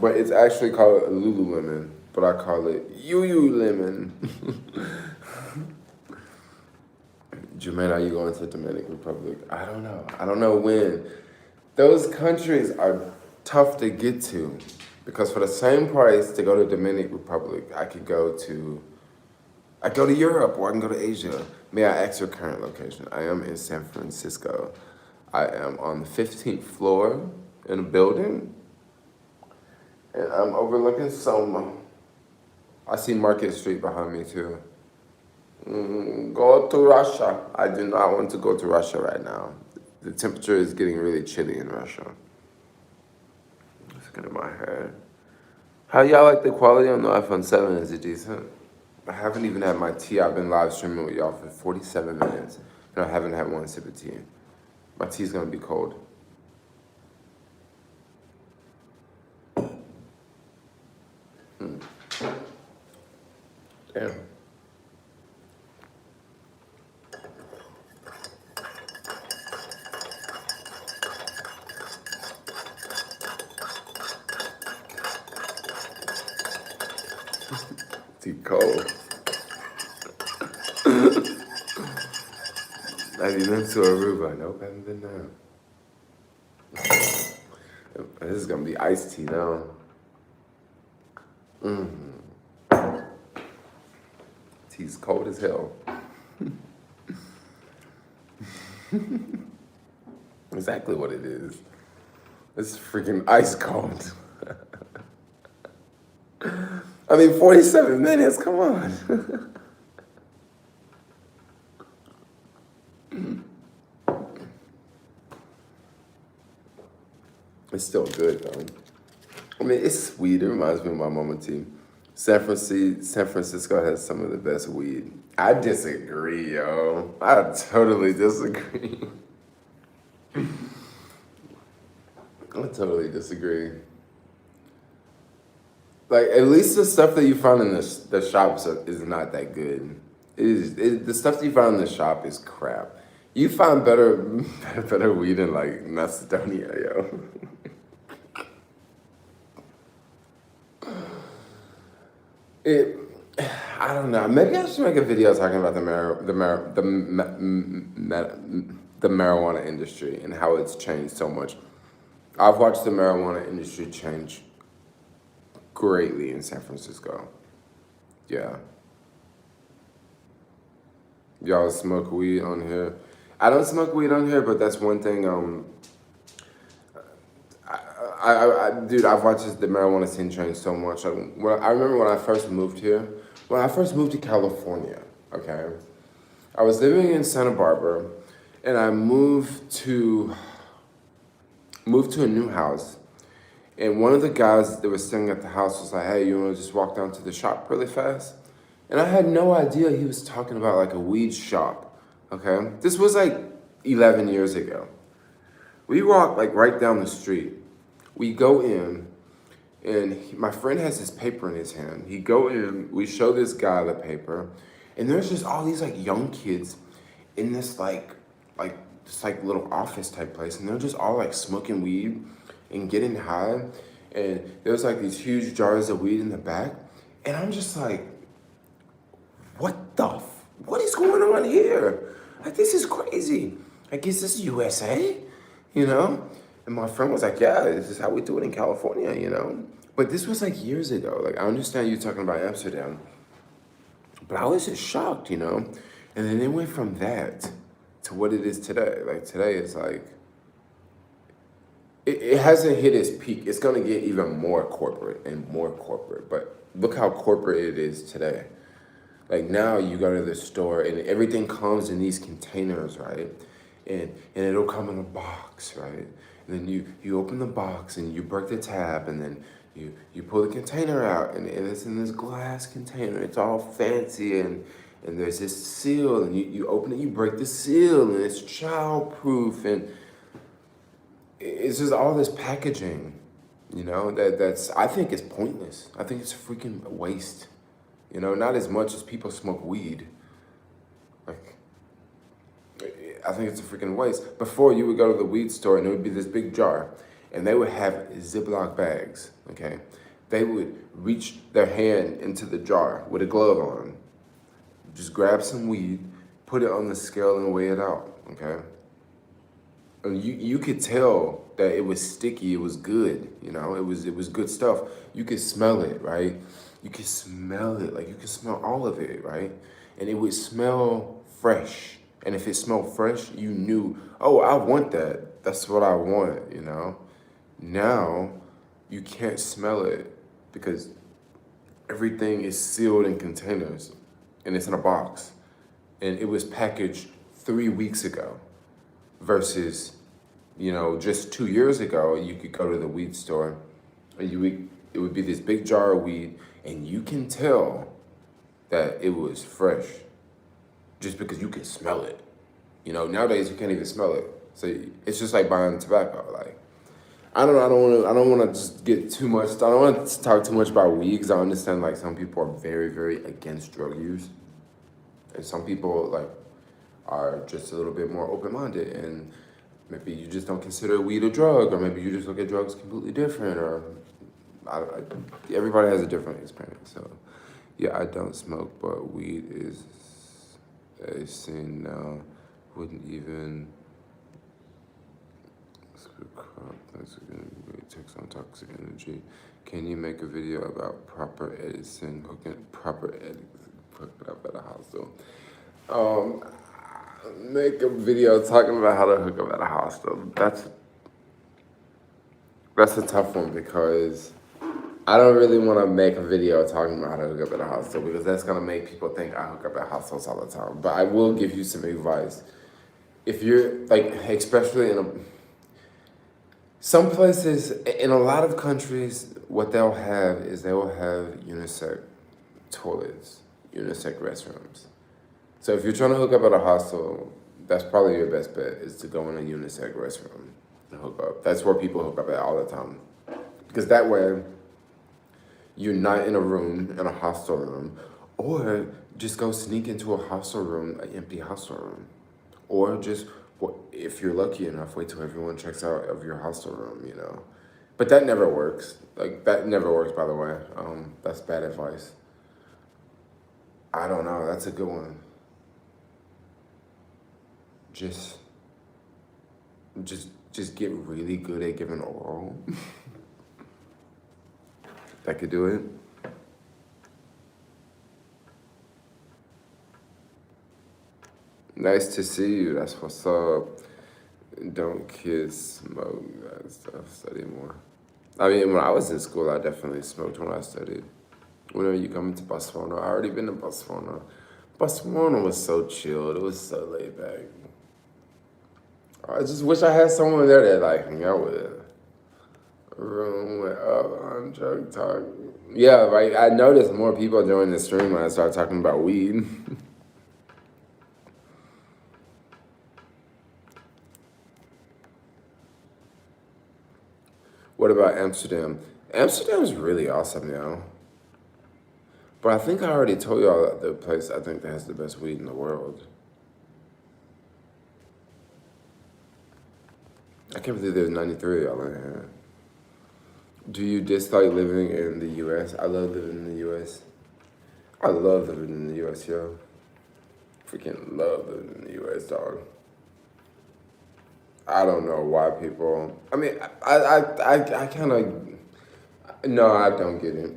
But it's actually called Lululemon, but I call it Lemon. Jermaine, are you going to Dominican Republic? I don't know. I don't know when. Those countries are tough to get to because for the same price to go to Dominican Republic, I go to Europe or I can go to Asia. May I ask your current location? I am in San Francisco. I am on the 15th floor in a building, and I'm overlooking Soma. I see Market Street behind me too. Go to Russia. I do not want to go to Russia right now. The temperature is getting really chilly in Russia. Let's get in my hair. How y'all like the quality on the iPhone 7? Is it decent? I haven't even had my tea. I've been live streaming with y'all for 47 minutes, and I haven't had one sip of tea. My tea's gonna be cold. Damn. Tea cold. Have you been to Aruba? Nope, haven't been there. This is gonna be iced tea now. Tea's cold as hell. Exactly what it is. It's freaking ice cold. I mean, 47 minutes, come on. It's still good though. I mean, it's sweet. It reminds me of my mama tea. San Francisco has some of the best weed. I disagree, yo. I totally disagree. I totally disagree. Like, at least the stuff that you find in the shops is not that good. The stuff that you find in the shop is crap. You find better weed in like Macedonia, yo. I don't know. Maybe I should make a video talking about the marijuana industry and how it's changed so much. I've watched the marijuana industry change greatly in San Francisco. Yeah. Y'all smoke weed on here? I don't smoke weed on here, but that's one thing. I Dude, I've watched the marijuana scene change so much. I remember when I first moved here, when I first moved to California, okay? I was living in Santa Barbara, and I moved to a new house. And one of the guys that was staying at the house was like, hey, you want to just walk down to the shop really fast? And I had no idea he was talking about like a weed shop, okay? This was like 11 years ago. We walk like right down the street. We go in, and my friend has this paper in his hand. He go in, we show this guy the paper, and there's just all these like young kids in this like little office type place, and they're just all like smoking weed and getting high, and there's like these huge jars of weed in the back, and I'm just like, what is going on here? Like, this is crazy. I guess this is USA, you know? And my friend was like, yeah, this is how we do it in California, you know? But this was like years ago. Like, I understand you talking about Amsterdam, but I was just shocked, you know? And then it went from that to what it is today. Like, today it's like, it hasn't hit its peak. It's gonna get even more corporate and more corporate, but look how corporate it is today. Like, now you go to the store and everything comes in these containers, right? And it'll come in a box, right? And then you open the box and you break the tab, and then you pull the container out, and it's in this glass container. It's all fancy, and there's this seal, and you open it, you break the seal, and it's childproof, and it's just all this packaging, you know, that's I think it's pointless. I think it's a freaking waste. You know, not as much as people smoke weed. Like, I think it's a freaking waste. Before, you would go to the weed store and it would be this big jar, and they would have Ziploc bags, okay? They would reach their hand into the jar with a glove on, just grab some weed, put it on the scale and weigh it out, okay? And you could tell that it was sticky, it was good, you know? It was good stuff. You could smell it, right? You could smell it, like you could smell all of it, right? And it would smell fresh. And if it smelled fresh, you knew, oh, I want that. That's what I want, you know? Now, you can't smell it because everything is sealed in containers and it's in a box. And it was packaged 3 weeks ago versus, you know, just 2 years ago, you could go to the weed store and it would be this big jar of weed, and you can tell that it was fresh just because you can smell it. You know, nowadays you can't even smell it. So it's just like buying tobacco. Like, I don't want to just get too much. I don't want to talk too much about weed because I understand like some people are very, very against drug use, and some people like are just a little bit more open-minded, and maybe you just don't consider weed a drug, or maybe you just look at drugs completely different, or everybody has a different experience. So yeah, I don't smoke, but weed is a sin now. Wouldn't even takes on toxic energy. Can you make a video about proper editing, hooking up at a hostel? Make a video talking about how to hook up at a hostel. That's a tough one because I don't really want to make a video talking about how to hook up at a hostel because that's going to make people think I hook up at hostels all the time. But I will give you some advice. If you're, like, especially some places, in a lot of countries, what they'll have is they will have unisex toilets, unisex restrooms. So if you're trying to hook up at a hostel, that's probably your best bet, is to go in a unisex restroom and hook up. That's where people hook up at all the time. Because that way, you're not in a room, in a hostel room, or just go sneak into a hostel room, an empty hostel room. Or just, if you're lucky enough, wait till everyone checks out of your hostel room, you know. But that never works. Like, that never works, by the way. That's bad advice. I don't know, that's a good one. Just get really good at giving oral. That could do it. Nice to see you. That's what's up. Don't kiss, smoke, that stuff. Study more. I mean, when I was in school, I definitely smoked when I studied. Whenever you come to Botswana, I already been to Botswana. Botswana was so chilled. It was so laid back. I just wish I had someone there that like hang out with. A room with on drug talk. Yeah, right. I noticed more people join the stream when I started talking about weed. What about Amsterdam? Amsterdam's really awesome, yo. But I think I already told y'all that the place I think that has the best weed in the world. I can't believe there's 93 of y'all in here. Do you dislike living in the U.S.? I love living in the U.S. I love living in the U.S., yo. Freaking love living in the U.S., dog. I don't know why people. I mean, I kind of. No, I don't get it.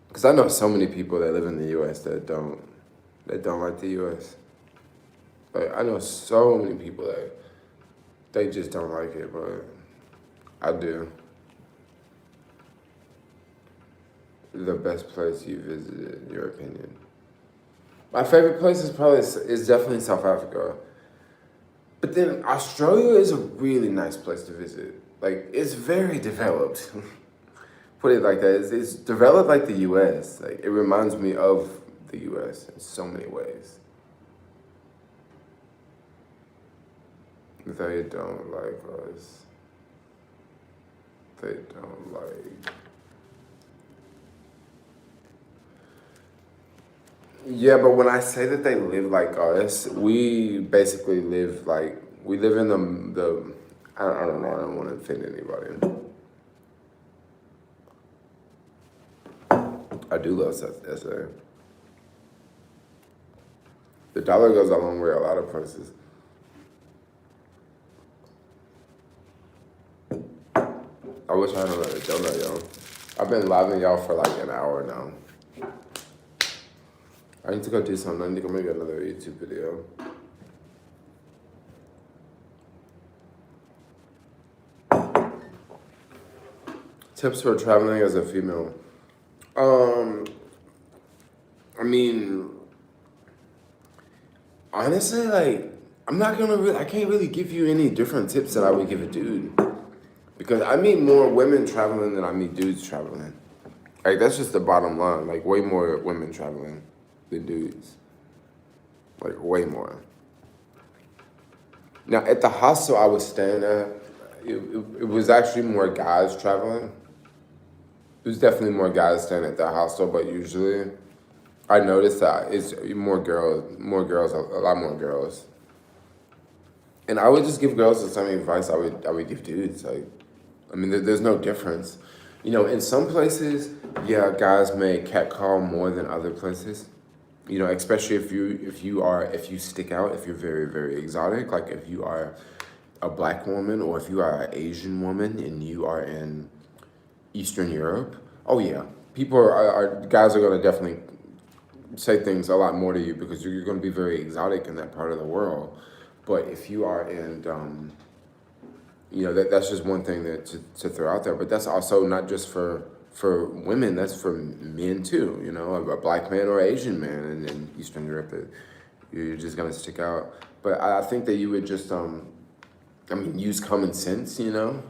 Because I know so many people that live in the U.S. that don't like the U.S. Like, I know so many people that they just don't like it, but I do. The best place you visited, in your opinion? My favorite place is definitely South Africa. But then Australia is a really nice place to visit. Like, it's very developed. Put it like that. It's developed like the U.S. Like, it reminds me of the U.S. in so many ways. They don't like us. They don't like. Yeah, but when I say that they live like us, we basically live like we live in the. I don't know. I don't want to offend anybody. I do love SA. The dollar goes a long way a lot of places. I wish I had another donut, yo. I've been living y'all for like an hour now. I need to go do something. I need to go make another YouTube video. Tips for traveling as a female. I mean, honestly, like, I can't really give you any different tips that I would give a dude. Because I meet more women traveling than I meet dudes traveling. Like, that's just the bottom line. Like, way more women traveling than dudes. Like, way more. Now, at the hostel I was staying at, it was actually more guys traveling. There's definitely more guys staying at the hostel, but usually I noticed that it's more girls, a lot more girls. And I would just give girls the same advice I would give dudes. Like, I mean, there's no difference. You know, in some places, yeah, guys may catcall more than other places. You know, especially if you stick out, if you're very, very exotic, like if you are a black woman or if you are an Asian woman and you are in Eastern Europe. Oh yeah, guys are gonna definitely say things a lot more to you because you're gonna be very exotic in that part of the world. But if you are in, you know, that's just one thing to throw out there. But that's also not just for women. That's for men too. You know, a black man or Asian man in Eastern Europe, that you're just gonna stick out. But I think that you would just, I mean, use common sense. You know,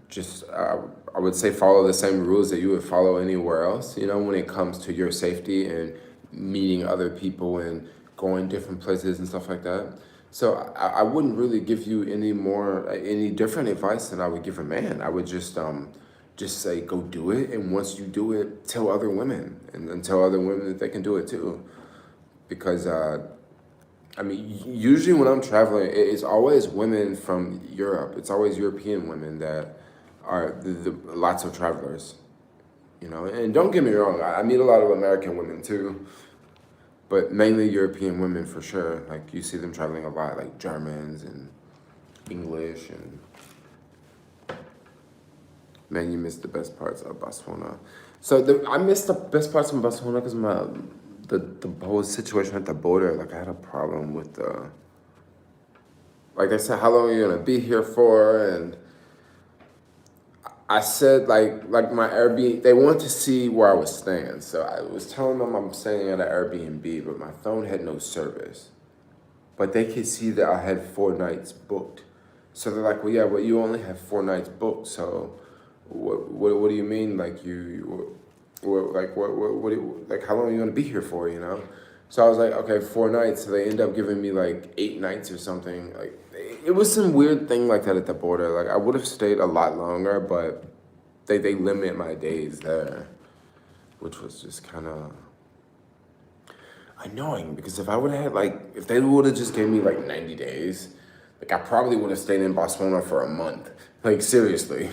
just I would say follow the same rules that you would follow anywhere else. You know, when it comes to your safety and meeting other people and going different places and stuff like that. So I wouldn't really give you any different advice than I would give a man. I would just say go do it, and once you do it, tell other women, and tell other women that they can do it too. Because I mean, usually when I'm traveling, it's always women from Europe. It's always European women that are the lots of travelers. You know, and don't get me wrong, I meet a lot of American women too. But mainly European women for sure. Like you see them traveling a lot, like Germans and English and. Man, you missed the best parts of Botswana. So I missed the best parts of Botswana because the whole situation at the border. Like I had a problem with the. Like they said, how long are you gonna be here for? And I said like my Airbnb. They wanted to see where I was staying, so I was telling them I'm staying at an Airbnb, but my phone had no service. But they could see that I had 4 nights booked. So they're like, well, yeah, but you only have 4 nights booked. So what do you mean? Like what do you, like, how long are you going to be here for, you know? So I was like, okay, 4 nights. So they end up giving me like 8 nights or something. Like it was some weird thing like that at the border. Like I would have stayed a lot longer, but they limit my days there, which was just kind of annoying because if I would have had like, if they would have just gave me like 90 days, like I probably would have stayed in Botswana for a month. Like seriously.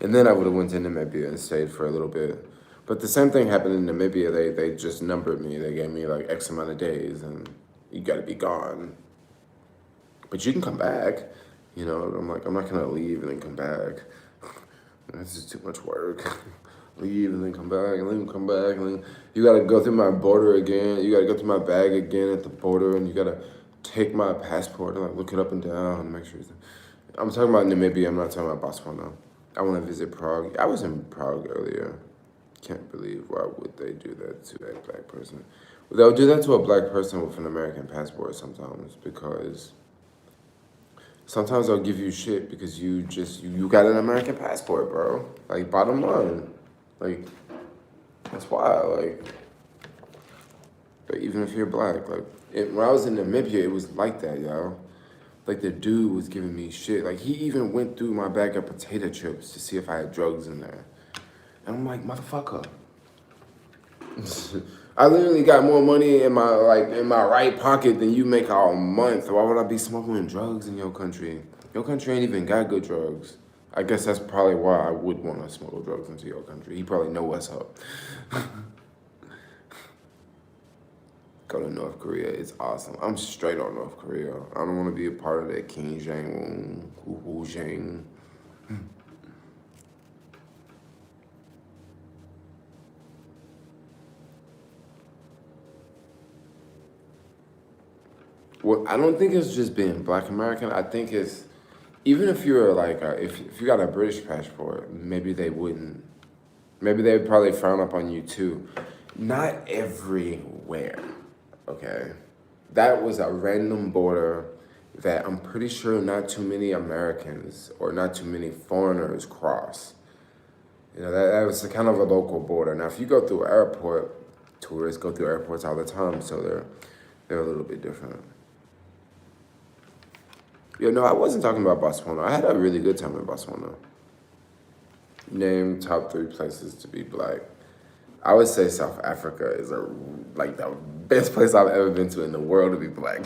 And then I would have went to Namibia and stayed for a little bit. But the same thing happened in Namibia. They just numbered me. They gave me like X amount of days and you gotta be gone. But you can come back. You know, I'm like, I'm not gonna leave and then come back. This is too much work. Leave and then come back and then come back and then you gotta go through my border again. You gotta go through my bag again at the border and you gotta take my passport and like look it up and down and make sure it's... I'm talking about Namibia, I'm not talking about Botswana. I wanna visit Prague. I was in Prague earlier. Can't believe why would they do that to a black person. They'll do that to a black person with an American passport sometimes because sometimes they'll give you shit because you got an American passport, bro. Like bottom line. Like, that's why, like even if you're black, like, when I was in Namibia, it was like that, y'all. Like, the dude was giving me shit. Like, he even went through my bag of potato chips to see if I had drugs in there. And I'm like, motherfucker. I literally got more money in my right pocket than you make all month. Why would I be smuggling drugs in your country? Your country ain't even got good drugs. I guess that's probably why I would want to smuggle drugs into your country. He probably know what's up. Go to North Korea. It's awesome. I'm straight on North Korea. I don't want to be a part of that Kim Jong-un, Wu Jing. Well, I don't think it's just being Black American. I think it's, even if you're like, if you got a British passport, maybe they wouldn't. Maybe they would probably frown up on you too. Not everywhere, okay? That was a random border that I'm pretty sure not too many Americans or not too many foreigners cross. You know, that was a kind of a local border. Now, if you go through an airport, tourists go through airports all the time, so they're a little bit different. Yo, no, I wasn't talking about Botswana. I had a really good time in Botswana. Name top 3 places to be Black. I would say South Africa is like the best place I've ever been to in the world to be Black.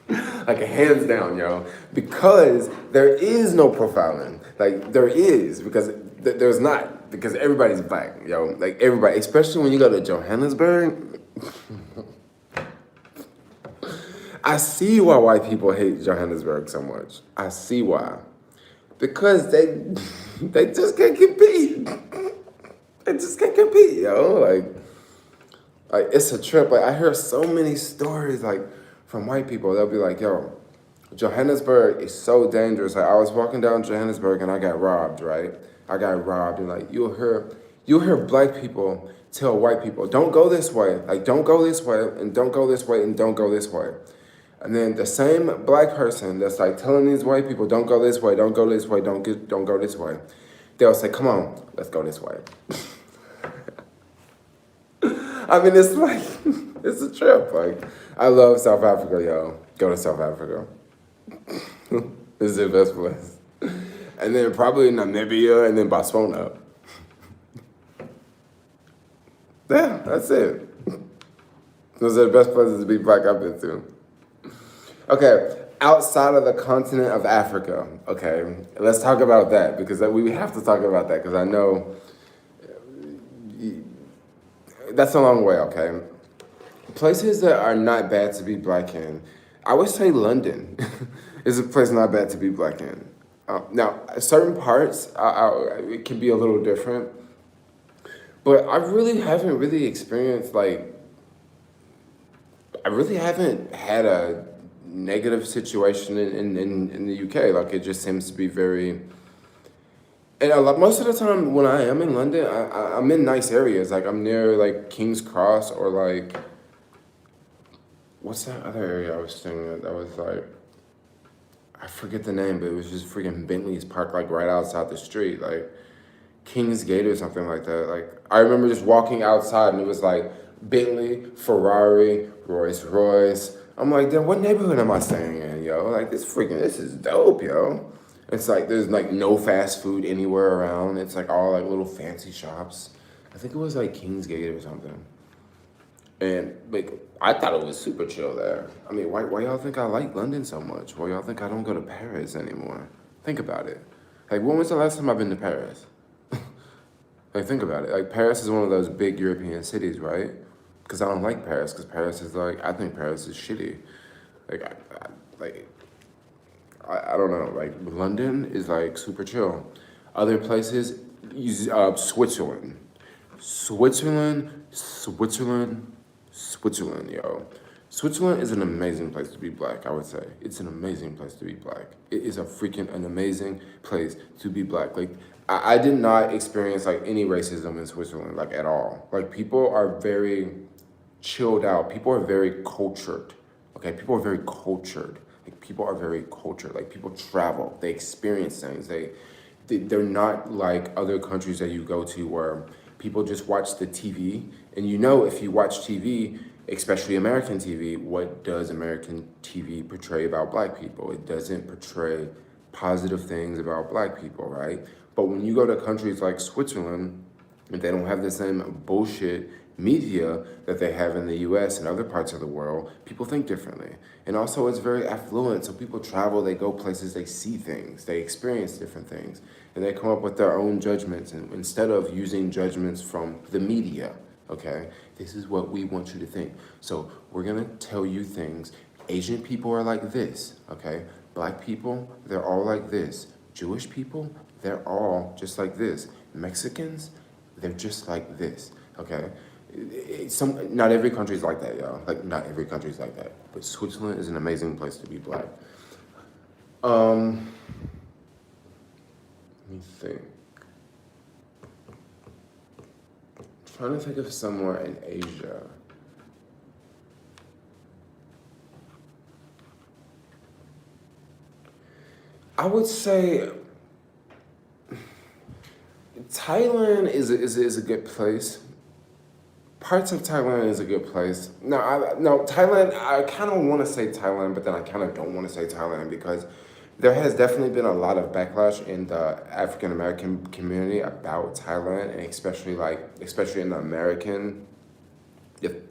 Like hands down, yo. Because there is no profiling. Like there is, because there's not. Because everybody's Black, yo. Like everybody, especially when you go to Johannesburg. I see why white people hate Johannesburg so much. I see why. Because they just can't compete. They just can't compete, yo. Like it's a trip. Like I hear so many stories like from white people. They'll be like, yo, Johannesburg is so dangerous. Like I was walking down Johannesburg and I got robbed, right? I got robbed and like you'll hear Black people tell white people, don't go this way. Like don't go this way and don't go this way and don't go this way. And then the same Black person that's like telling these white people, don't go this way, don't go this way, don't go this way. They'll say, come on, let's go this way. I mean, it's like, it's a trip. Like, I love South Africa, yo. Go to South Africa. This is the best place. And then probably Namibia and then Botswana. Yeah, that's it. Those are the best places to be Black I've been to. Okay, outside of the continent of Africa, okay, let's talk about that because we have to talk about that because I know that's a long way, okay? Places that are not bad to be Black in, I would say London is a place not bad to be Black in. Now, certain parts, it can be a little different, but I really haven't experienced, like, I really haven't had a negative situation in the UK. Like, it just seems to be very And a lot, most of the time when I am in London, I'm in nice areas. Like I'm near like King's Cross or like what's that other area I was staying at that was like I forget the name, but it was just freaking Bentley's Park, like right outside the street, like King's Gate or something like that. Like I remember just walking outside and it was like Bentley, Ferrari, Rolls Royce. I'm like, then what neighborhood am I staying in, yo? Like this is dope, yo. It's like there's like no fast food anywhere around. It's like all like little fancy shops. I think it was like King's Gate or something. And like I thought it was super chill there. I mean, why y'all think I like London so much? Why y'all think I don't go to Paris anymore? Think about it. Like when was the last time I've been to Paris? Like think about it. Like Paris is one of those big European cities, right? Because I don't like Paris. Because Paris is like I think Paris is shitty. Like like I don't know. Like London is like super chill. Other places, Switzerland. Switzerland, yo. Switzerland is an amazing place to be black, I would say. It's an amazing place to be black. It is a freaking an amazing place to be black. Like I did not experience like any racism in Switzerland, like at all. Like people are very chilled out. People are very cultured. Okay, people are very cultured. Like people are very cultured. Like people travel, they experience things. They're not like other countries that you go to where people just watch the TV. And you know, if you watch TV, especially American TV, what does American TV portray about black people? It doesn't portray positive things about black people, right? But when you go to countries like Switzerland, and they don't have the same bullshit media that they have in the US and other parts of the world, people think differently. And also it's very affluent, so people travel, they go places, they see things, they experience different things, and they come up with their own judgments, and instead of using judgments from the media, okay? This is what we want you to think. So we're gonna tell you things. Asian people are like this, okay? Black people, they're all like this. Jewish people, they're all just like this. Mexicans, they're just like this, okay? Not every country is like that, y'all. Like, not every country is like that. But Switzerland is an amazing place to be black. Let me think. I'm trying to think of somewhere in Asia. I would say Thailand is a good place. Parts of Thailand is a good place. No, Thailand, I kind of want to say Thailand, but then I kind of don't want to say Thailand because there has definitely been a lot of backlash in the African American community about Thailand, and especially in the American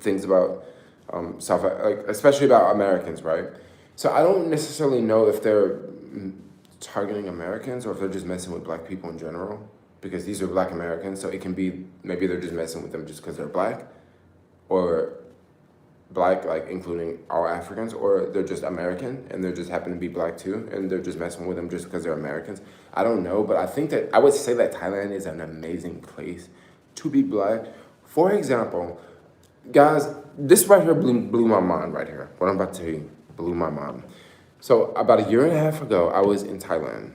things about especially about Americans, right? So I don't necessarily know if they're targeting Americans or if they're just messing with black people in general, because these are black Americans, so it can be maybe they're just messing with them just because they're black, or black like including all Africans, or they're just American and they just happen to be black too, and they're just messing with them just because they're Americans. I don't know, but I think that I would say that Thailand is an amazing place to be black. For example, guys, this right here blew my mind right here. What I'm about to tell you blew my mind. So about a year and a half ago, I was in Thailand.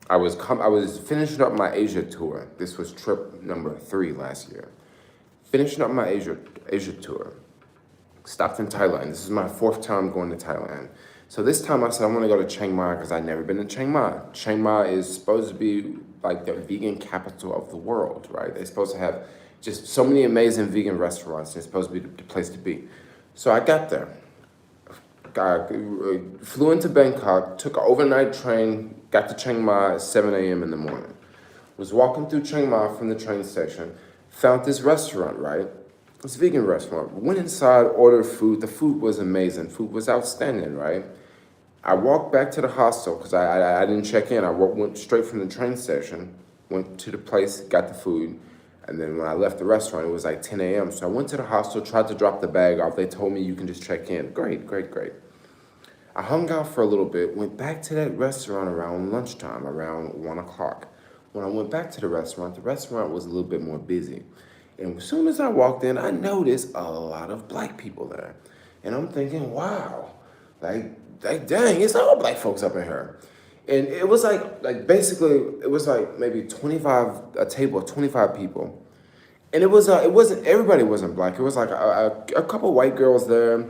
I was finishing up my Asia tour. This was trip number 3 last year. Finishing up my Asia tour. Stopped in Thailand. This is my 4th time going to Thailand. So this time I said I want to go to Chiang Mai because I'd never been to Chiang Mai. Chiang Mai is supposed to be like the vegan capital of the world, right? They're supposed to have just so many amazing vegan restaurants. It's supposed to be the place to be. So I got there. Flew into Bangkok, took an overnight train, got to Chiang Mai at 7 a.m. in the morning. Was walking through Chiang Mai from the train station, found this restaurant, right? This vegan restaurant. Went inside, ordered food. The food was amazing. Food was outstanding, right? I walked back to the hostel because I didn't check in. I went straight from the train station, went to the place, got the food. And then when I left the restaurant, it was like 10 a.m. So I went to the hostel, tried to drop the bag off. They told me you can just check in. Great. I hung out for a little bit, went back to that restaurant around lunchtime, around 1 o'clock. When I went back to the restaurant was a little bit more busy. And as soon as I walked in, I noticed a lot of black people there. And I'm thinking, wow, like dang, it's all black folks up in here. And it was like basically it was like maybe 25, a table of 25 people. And it wasn't, everybody wasn't black. It was like a couple white girls there,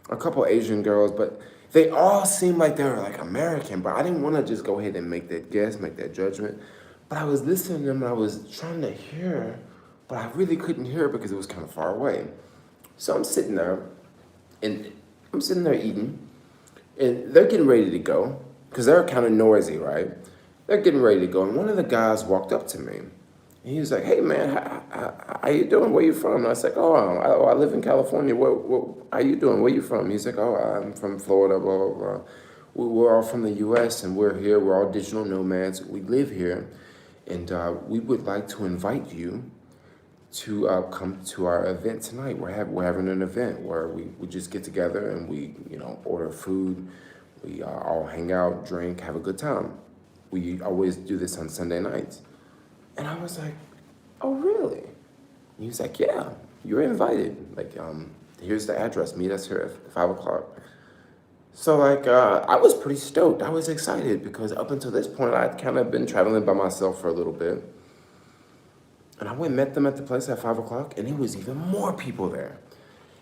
a couple Asian girls, but they all seemed like they were like American. But I didn't want to just go ahead and make that guess, make that judgment. But I was listening to them and I was trying to hear, but I really couldn't hear because it was kind of far away. So I'm sitting there, and I'm sitting there eating, and they're getting ready to go because they're kind of noisy, right? They're getting ready to go, and one of the guys walked up to me. And he was like, "Hey man, how you doing? Where you from?" And I was like, "Oh, I live in California. How you doing? Where you from?" He's like, "Oh, I'm from Florida. Blah blah blah. We're all from the U.S. and we're here. We're all digital nomads. We live here, and we would like to invite you to come to our event tonight. We're having an event where we just get together and we order food. We all hang out, drink, have a good time. We always do this on Sunday nights." And I was like, "Oh, really?" And he was like, "Yeah, you're invited. Like, here's the address. Meet us here at 5 o'clock." So like, I was pretty stoked. I was excited because up until this point, I'd kind of been traveling by myself for a little bit. And I went and met them at the place at 5 o'clock, and there was even more people there.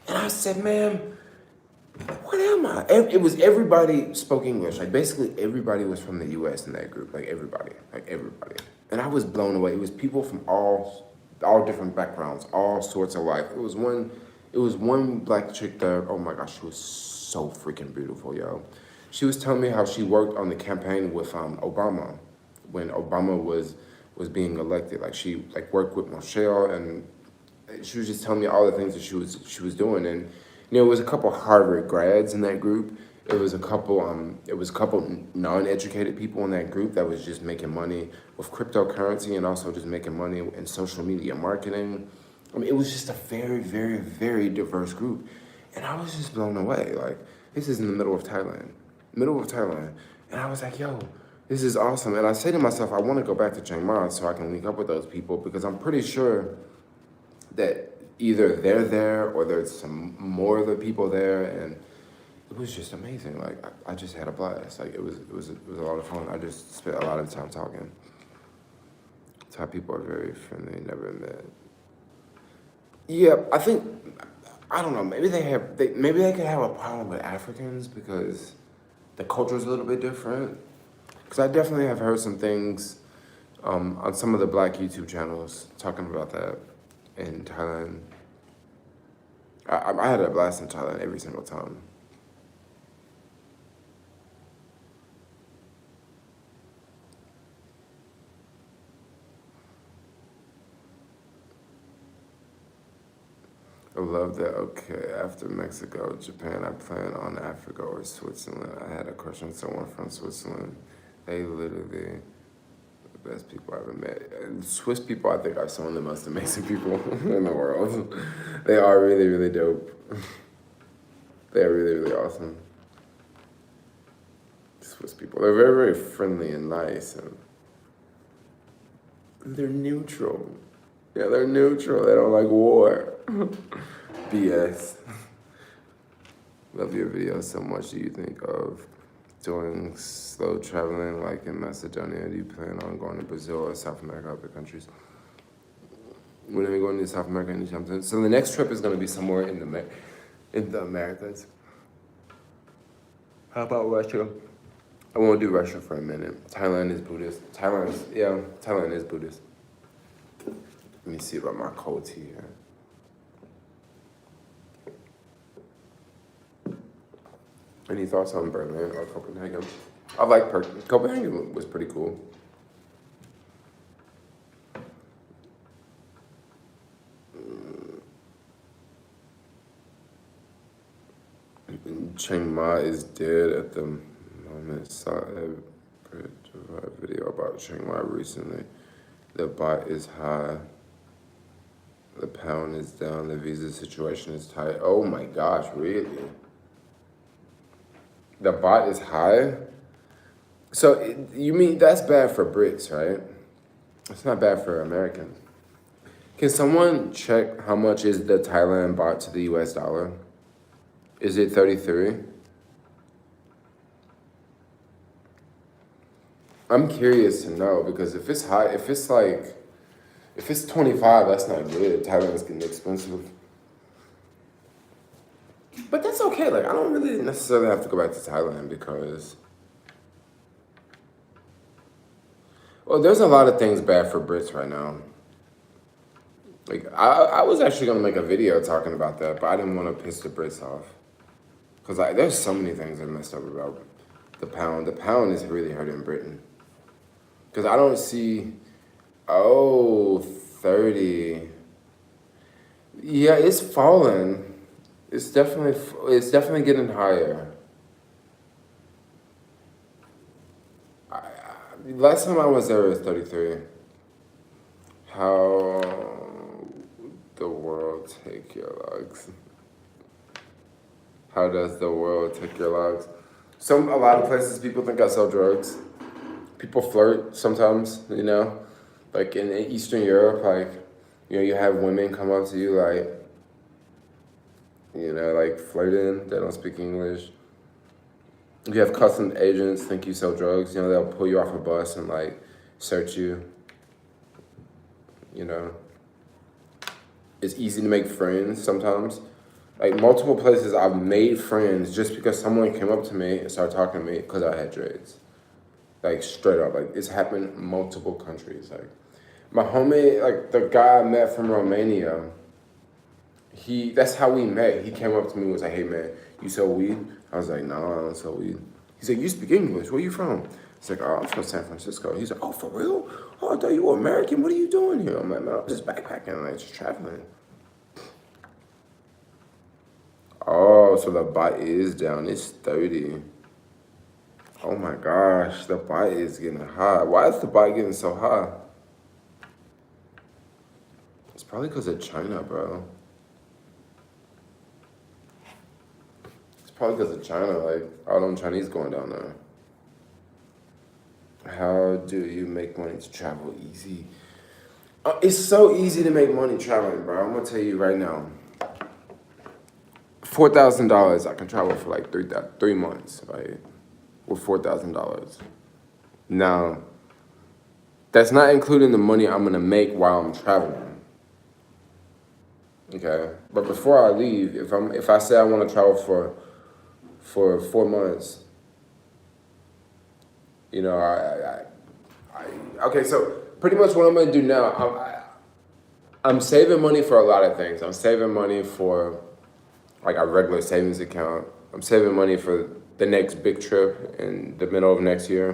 And I said, "Man, what am I?" It was everybody spoke English. Like basically everybody was from the U.S. in that group. Like everybody. And I was blown away. It was people from all different backgrounds, all sorts of life. It was one black chick there. Oh my gosh, she was so freaking beautiful, yo. She was telling me how she worked on the campaign with Obama when Obama was being elected. Like she worked with Michelle, and she was just telling me all the things that she was doing. And it was a couple Harvard grads in that group. It was a couple non-educated people in that group that was just making money with cryptocurrency and also just making money in social media marketing. I mean, it was just a very, very, very diverse group. And I was just blown away. Like, this is in the middle of Thailand. And I was like, "Yo, this is awesome." And I say to myself, I want to go back to Chiang Mai so I can link up with those people because I'm pretty sure that either they're there or there's some more of the people there. And it was just amazing. Like, I just had a blast. Like, it was a lot of fun. I just spent a lot of time talking. Thai people are very friendly, never met. Yeah, I don't know, maybe maybe they could have a problem with Africans because the culture is a little bit different. Because I definitely have heard some things on some of the black YouTube channels talking about that in Thailand. I had a blast in Thailand every single time. I love that. Okay, after Mexico, Japan, I plan on Africa or Switzerland. I had a crush on someone from Switzerland. They literally the best people I ever met. And Swiss people, I think, are some of the most amazing people in the world. They are really, really dope. They are really, really awesome. Swiss people. They're very, very friendly and nice, and they're neutral. Yeah, they're neutral. They don't like war. BS. Love your videos so much. Do you think of doing slow traveling like in Macedonia? Do you plan on going to Brazil or South America, other countries? When are we going to South America anytime soon? So the next trip is going to be somewhere in the Americas. How about Russia? I won't do Russia for a minute. Thailand is Buddhist. Thailand is Buddhist. Let me see about my cold tea here. Any thoughts on Berlin or Copenhagen? I like Copenhagen was pretty cool. Chiang Mai is dead at the moment. Saw a video about Chiang Mai recently. The baht is high. The pound is down. The visa situation is tight. Oh my gosh, really? The baht is high? So you mean that's bad for Brits, right? It's not bad for Americans. Can someone check how much is the Thailand baht to the US dollar? Is it 33? I'm curious to know because if it's high, if it's 25, that's not good. Thailand's getting expensive. But that's okay. Like, I don't really necessarily have to go back to Thailand because, well, there's a lot of things bad for Brits right now. Like, I was actually going to make a video talking about that, but I didn't want to piss the Brits off. Because there's so many things that messed up about the pound. The pound is really hurting Britain. Because I don't see, oh, 30. Yeah, it's falling. It's definitely getting higher. Last time I was there, it was 33. How the world take your logs? How does the world take your logs? A lot of places people think I sell drugs. People flirt sometimes, you know? Like in Eastern Europe, like, you know, you have women come up to you like, you know, like flirting, they don't speak English. You have customs agents think you sell drugs, you know, they'll pull you off a bus and like search you, you know. It's easy to make friends sometimes. Like multiple places I've made friends just because someone came up to me and started talking to me because I had dreads. Like straight up, like it's happened in multiple countries. Like my homie, like the guy I met from Romania, that's how we met. He came up to me and was like, hey man, you sell weed? I was like, no, I don't sell weed. He's like, you speak English, where you from? It's like, oh, I'm from San Francisco. He's like, oh, for real? Oh, I thought you were American, what are you doing here? I'm like, man, I'm just backpacking, like just traveling. Oh, so the buy is down, it's 30. Oh my gosh, the buy is getting high. Why is the buy getting so high? It's probably because of China, bro. Probably because of China, like all them Chinese going down there. How do you make money to travel easy? It's so easy to make money traveling, bro. I'm gonna tell you right now. $4,000, I can travel for like 3 months, right? With $4,000. Now, that's not including the money I'm gonna make while I'm traveling. Okay, but before I leave, if I say I want to travel for 4 months, you know, okay, so pretty much what I'm gonna do now, I'm saving money for a lot of things. I'm saving money for like a regular savings account. I'm saving money for the next big trip in the middle of next year.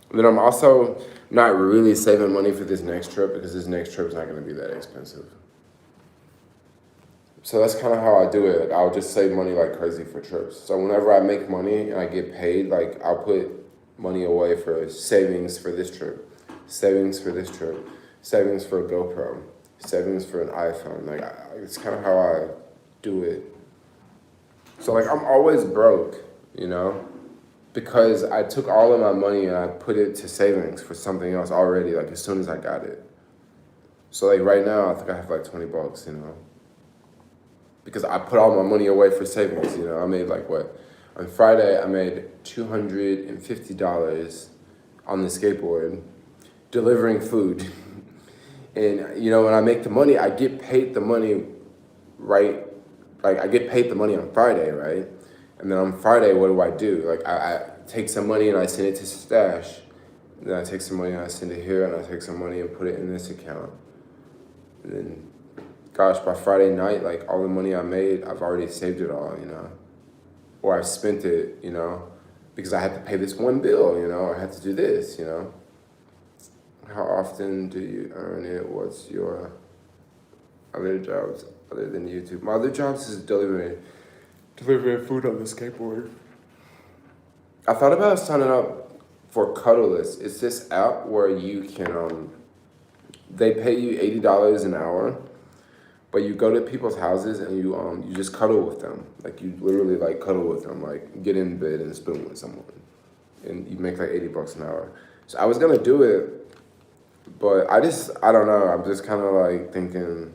And then I'm also not really saving money for this next trip because this next trip is not gonna be that expensive. So that's kind of how I do it. Like I'll just save money like crazy for trips. So whenever I make money and I get paid, like I'll put money away for savings for this trip, savings for this trip, savings for a GoPro, savings for an iPhone. Like it's kind of how I do it. So like I'm always broke, you know, because I took all of my money and I put it to savings for something else already. Like as soon as I got it. So like right now, I think I have like $20, you know. Because I put all my money away for savings, you know. I made like what? On Friday, I made $250 on the skateboard, delivering food. And, you know, when I make the money, I get paid the money, right? Like, I get paid the money on Friday, right? And then on Friday, what do? Like, I take some money and I send it to Stash. And then I take some money and I send it here, and I take some money and put it in this account. And then, gosh, by Friday night, like all the money I made, I've already saved it all, you know, or I've spent it, you know, because I had to pay this one bill, you know, or I had to do this, you know. How often do you earn it? What's your other jobs other than YouTube? My other jobs is delivering food on the skateboard. I thought about signing up for Cuddleless. It's this app where you can, they pay you $80 an hour. But you go to people's houses and you just cuddle with them. Like you literally like cuddle with them, like get in bed and spoon with someone. And you make like $80 an hour. So I was gonna do it, but I don't know. I'm just kind of like thinking,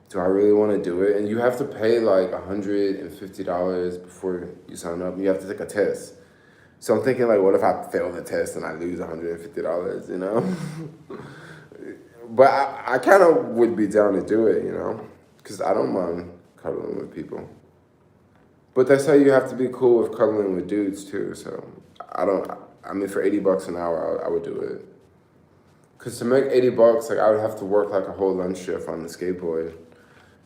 do I really want to do it? And you have to pay like $150 before you sign up. You have to take a test. So I'm thinking like, what if I fail the test and I lose $150, you know? But I kind of would be down to do it, you know? Because I don't mind cuddling with people. But that's how you have to be cool with cuddling with dudes too. So I mean, for $80 an hour, I would do it. Because to make $80, like, I would have to work like a whole lunch shift on the skateboard.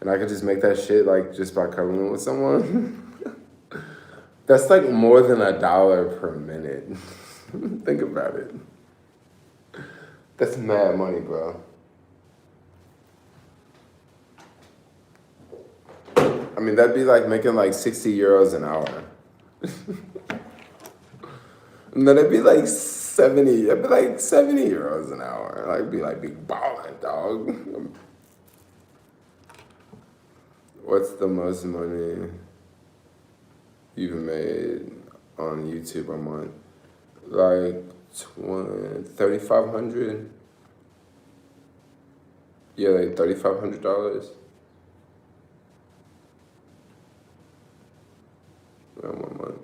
And I could just make that shit like just by cuddling with someone. That's like more than $1 per minute. Think about it. That's mad money, bro. I mean, that'd be like making like 60 euros an hour. And then it'd be like 70, it'd be like 70 euros an hour. Like, it'd be like big ballin', dog. What's the most money you've made on YouTube a month? Like 3,500? Yeah, like $3,500.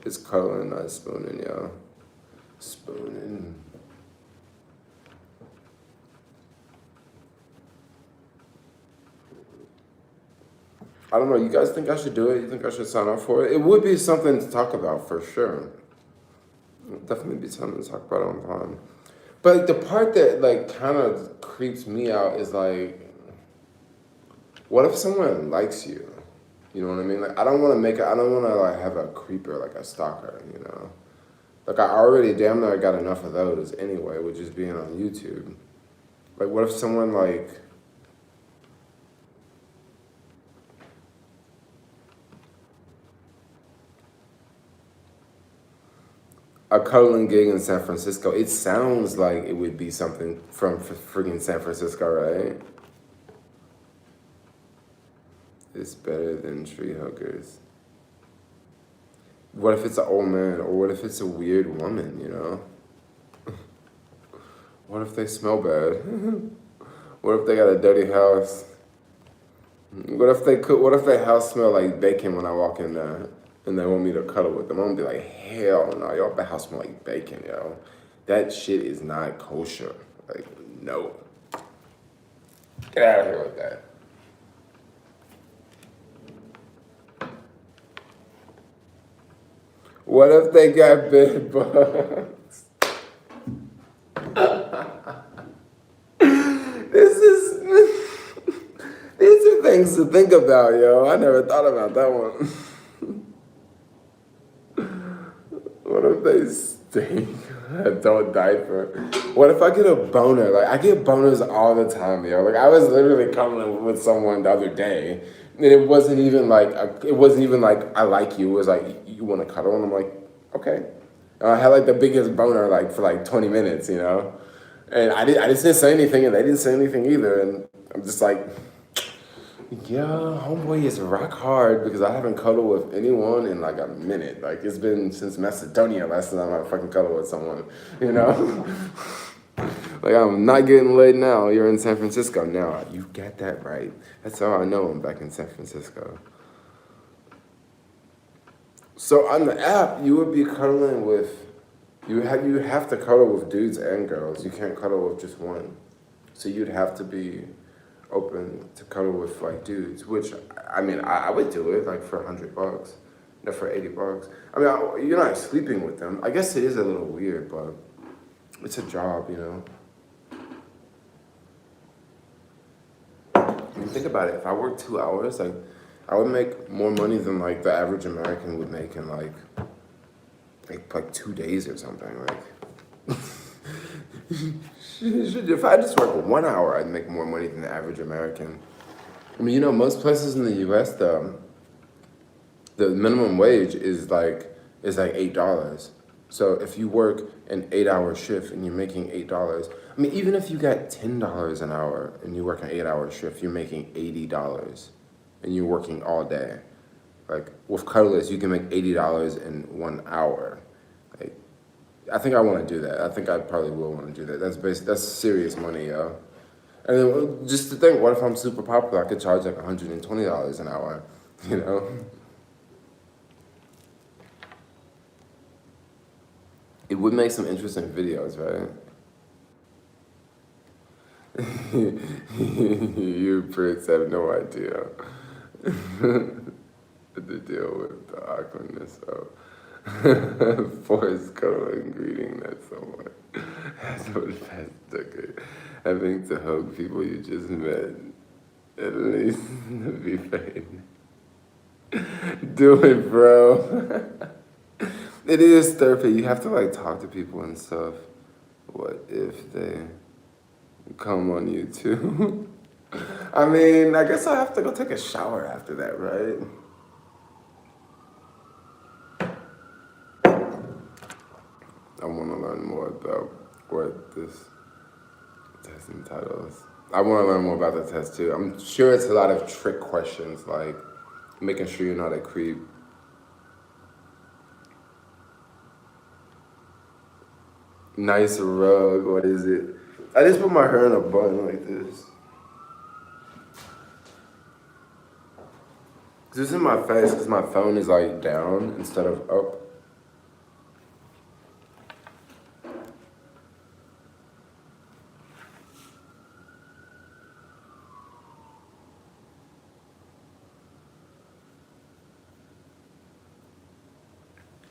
It's cuddling, not spooning, y'all. Spooning. I don't know. You guys think I should do it? You think I should sign up for it? It would be something to talk about for sure. It would definitely be something to talk about on time. But like, the part that like kind of creeps me out is like, what if someone likes you? You know what I mean? Like, I don't want to like have a creeper, like a stalker, you know? Like, I already damn near got enough of those anyway, with just being on YouTube. Like, what if someone like, a cuddling gig in San Francisco, it sounds like it would be something from freaking San Francisco, right? It's better than tree huggers. What if it's an old man? Or what if it's a weird woman, you know? What if they smell bad? What if they got a dirty house? What if their house smell like bacon when I walk in there and they want me to cuddle with them? I'm gonna be like, hell no, y'all house smell like bacon, yo. That shit is not kosher. Like, no. Get out of here with that. What if they got bed bugs? These are things to think about, yo. I never thought about that one. What if they stink? Don't diaper. What if I get a boner? Like, I get boners all the time, yo. Like, I was literally coming with someone the other day, and it wasn't even like I like you. It was like, you want to cuddle? And I'm like, okay. And I had like the biggest boner like for like 20 minutes, you know. And I just didn't say anything, and they didn't say anything either. And I'm just like, yeah, homeboy is rock hard because I haven't cuddled with anyone in like a minute. Like, it's been since Macedonia last time I fucking cuddled with someone, you know? Like, I'm not getting laid now. You're in San Francisco now. You get that right. That's how I know I'm back in San Francisco. So on the app, you would be cuddling with, you have to cuddle with dudes and girls. You can't cuddle with just one. So you'd have to be open to cuddle with like dudes, which I mean, I would do it like for $100, no, for $80. I mean, you're not sleeping with them. I guess it is a little weird, but it's a job, you know. When you think about it, if I work 2 hours, like, I would make more money than like the average American would make in like 2 days or something. Like, if I just work 1 hour, I'd make more money than the average American. I mean, you know, most places in the U.S., the minimum wage is like $8. So if you work an 8-hour shift and you're making $8, I mean, even if you got $10 an hour and you work an 8-hour shift, you're making $80, and you're working all day. Like, with cuddlers, you can make $80 in 1 hour. Like, I think I want to do that. I think I probably will want to do that. That's serious money, yo. And then just to think, what if I'm super popular? I could charge like $120 an hour, you know? It would make some interesting videos, right? You Prince have no idea to deal with the awkwardness of Forrest Gump greeting that someone has over the past decade. Having to hug people you just met, at least to be fame. Do it, bro. It is therapy. You have to like talk to people and stuff. What if they come on you too? I mean, I guess I have to go take a shower after that, right? I want to learn more about what this test entitles. I want to learn more about the test too. I'm sure it's a lot of trick questions, like making sure you're not a creep. Nice rug, what is it? I just put my hair in a bun like this. Cause it's in my face because my phone is like down instead of up.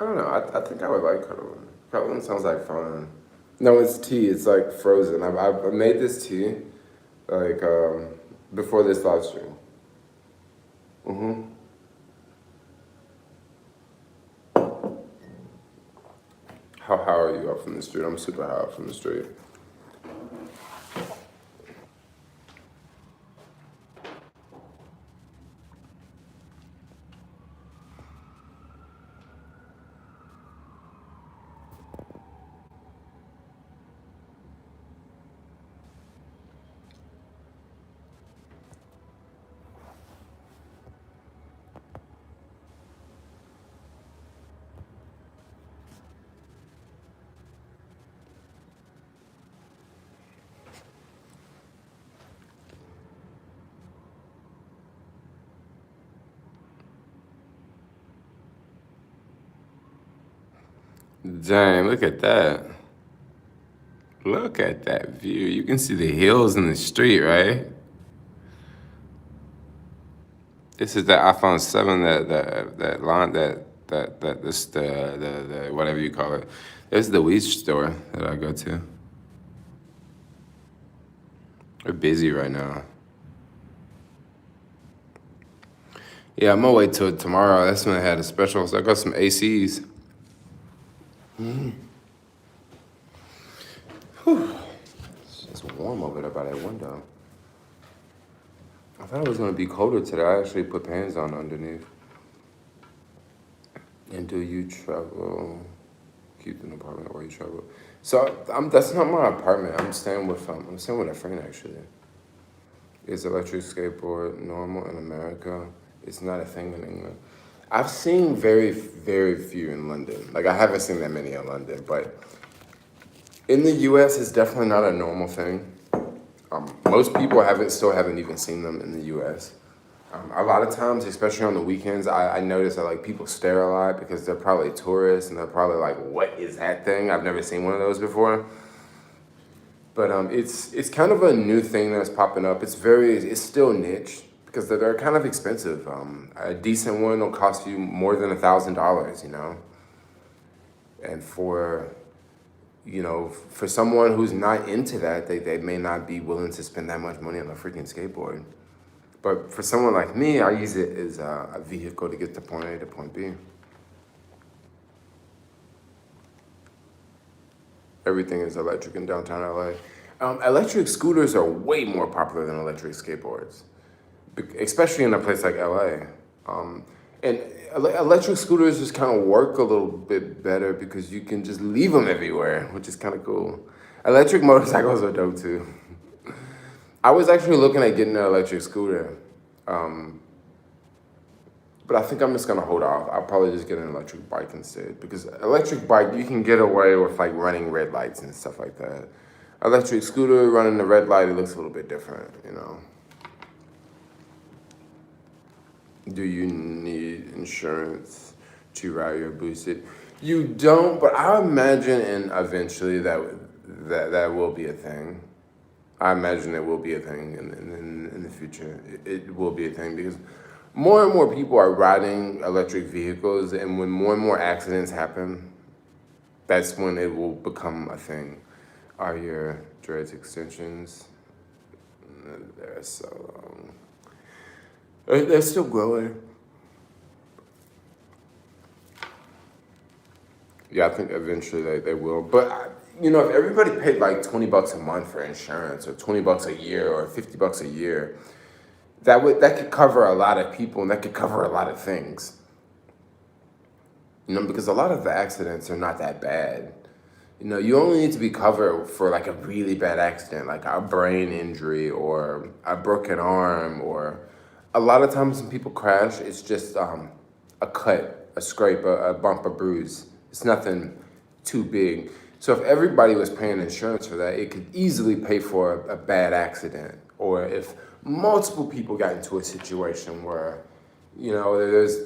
I don't know. I think I would like cuddling. Cuddling sounds like fun. No, it's tea. It's like frozen. I made this tea like before this live stream. Mm-hmm. How high are you up from the street? I'm super high up from the street. Dang, look at that. Look at that view. You can see the hills in the street, right? This is the iPhone 7 that line that this the whatever you call it. This is the weed store that I go to. We're busy right now. Yeah, I'm gonna wait till tomorrow. That's when I had a special. So I got some ACs. It's warm over there by that window. I thought it was gonna be colder today. I actually put pants on underneath. And do you travel? Keep an apartment while you travel. So that's not my apartment. I'm staying with a friend actually. Is electric skateboard normal in America? It's not a thing in England. I've seen very, very few in London. Like I haven't seen that many in London, but in the U.S., it's definitely not a normal thing. Most people still haven't even seen them in the U.S. A lot of times, especially on the weekends, I notice that like people stare a lot because they're probably tourists and they're probably like, "What is that thing? I've never seen one of those before." But it's kind of a new thing that's popping up. It's still niche because they're kind of expensive. A decent one will cost you more than $1,000, you know. And for someone who's not into that, they may not be willing to spend that much money on a freaking skateboard. But for someone like me, I use it as a vehicle to get to point A to point B. Everything is electric in downtown LA. Electric scooters are way more popular than electric skateboards, especially in a place like LA. And electric scooters just kind of work a little bit better because you can just leave them everywhere, which is kind of cool. Electric motorcycles are dope too. I was actually looking at getting an electric scooter, but I think I'm just gonna hold off. I'll probably just get an electric bike instead because electric bike you can get away with like running red lights and stuff like that. Electric scooter running the red light, it looks a little bit different, you know. Do you need insurance to ride your boosted? You don't, but I imagine and eventually that will be a thing. I imagine it will be a thing in the future. It will be a thing because more and more people are riding electric vehicles, and when more and more accidents happen, that's when it will become a thing. Are your dreads extensions? They're so long. They're still growing. Yeah, I think eventually they will. But if everybody paid like $20 a month for insurance, or $20 a year, or $50 a year, that could cover a lot of people, and that could cover a lot of things. Because a lot of the accidents are not that bad. You only need to be covered for like a really bad accident, like a brain injury or a broken arm, or a lot of times when people crash, it's just a cut, a scrape, a bump, a bruise. It's nothing too big. So if everybody was paying insurance for that, it could easily pay for a bad accident. Or if multiple people got into a situation where, there's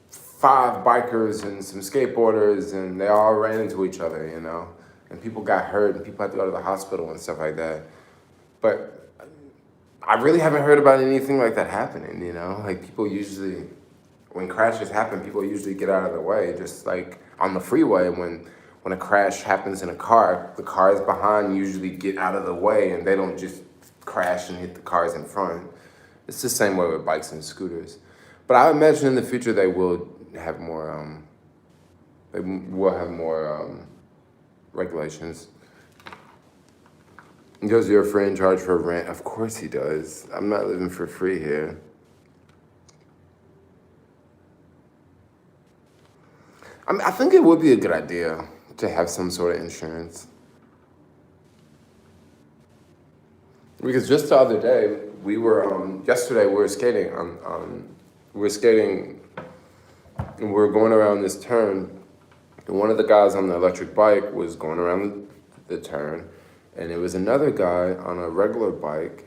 5 bikers and some skateboarders and they all ran into each other, and people got hurt and people had to go to the hospital and stuff like that. But I really haven't heard about anything like that happening, Like people usually, when crashes happen, people usually get out of the way. Just like on the freeway, when a crash happens in a car, the cars behind usually get out of the way and they don't just crash and hit the cars in front. It's the same way with bikes and scooters. But I imagine in the future they will have more. They will have more regulations. Does your friend charge for rent? Of course he does. I'm not living for free here. I think it would be a good idea to have some sort of insurance. Because just the other day, yesterday we were skating. We were skating, and we were going around this turn, and one of the guys on the electric bike was going around the turn, and there was another guy on a regular bike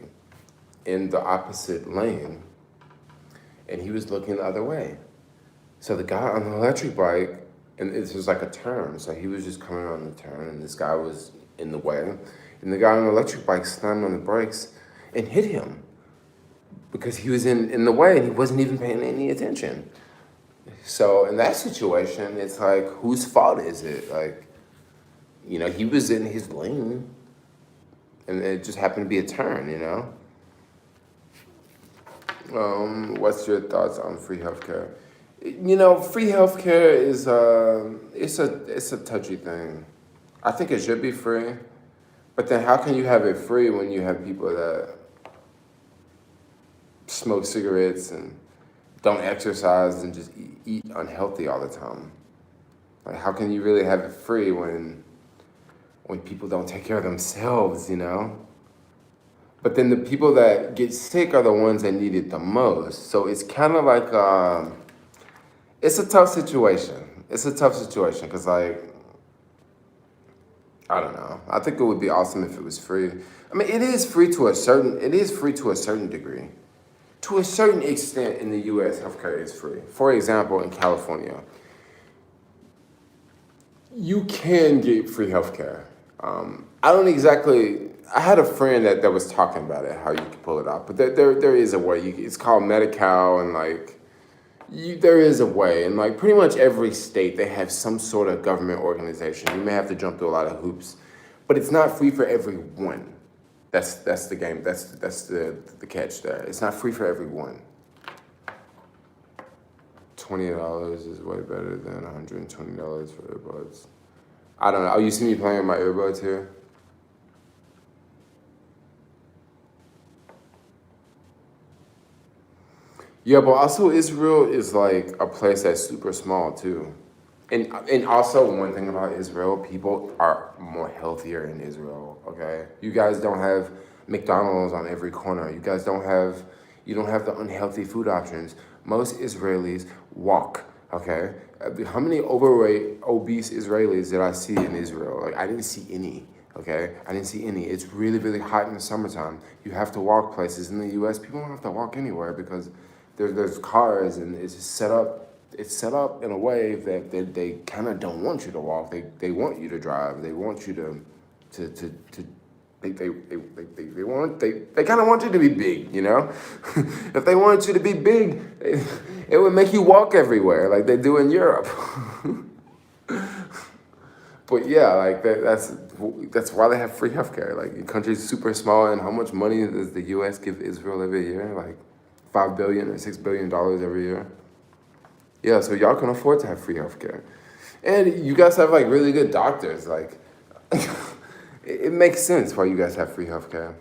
in the opposite lane, and he was looking the other way. So the guy on the electric bike, and it was like a turn, so he was just coming around the turn, and this guy was in the way, and the guy on the electric bike slammed on the brakes and hit him because he was in the way and he wasn't even paying any attention. So in that situation, it's like, whose fault is it? Like, he was in his lane, and it just happened to be a turn, What's your thoughts on free healthcare? Free healthcare is it's a touchy thing. I think it should be free, but then how can you have it free when you have people that smoke cigarettes and don't exercise and just eat unhealthy all the time? Like, how can you really have it free when people don't take care of themselves, But then the people that get sick are the ones that need it the most. So it's kind of like it's a tough situation. It's a tough situation because, like, I don't know. I think it would be awesome if it was free. I mean, it is free to a certain degree. To a certain extent in the U.S., healthcare is free. For example, in California, you can get free healthcare. I had a friend that was talking about it, how you can pull it off. But there is a way. It's called Medi-Cal, and there is a way. And like pretty much every state, they have some sort of government organization. You may have to jump through a lot of hoops, but it's not free for everyone. That's the game. That's the catch there. It's not free for everyone. $20 is way better than $120 for earbuds. I don't know. Oh, you see me playing with my earbuds here? Yeah, but also Israel is like a place that's super small too. And also one thing about Israel, people are more healthier in Israel, okay? You guys don't have McDonald's on every corner. You don't have the unhealthy food options. Most Israelis walk, okay? How many overweight, obese Israelis did I see in Israel? Like, I didn't see any, okay? I didn't see any. It's really, really hot in the summertime. You have to walk places. In the U.S., people don't have to walk anywhere because there's cars and it's set up it's set up in a way that they kind of don't want you to walk. They want you to drive. They want you to they kind of want you to be big, you know. If they wanted you to be big, it would make you walk everywhere like they do in Europe. But yeah, like that's why they have free healthcare. Like the country's super small, and how much money does the U.S. give Israel every year? Like $5 billion or $6 billion every year. Yeah, so y'all can afford to have free healthcare, and you guys have like really good doctors. Like, it makes sense why you guys have free healthcare.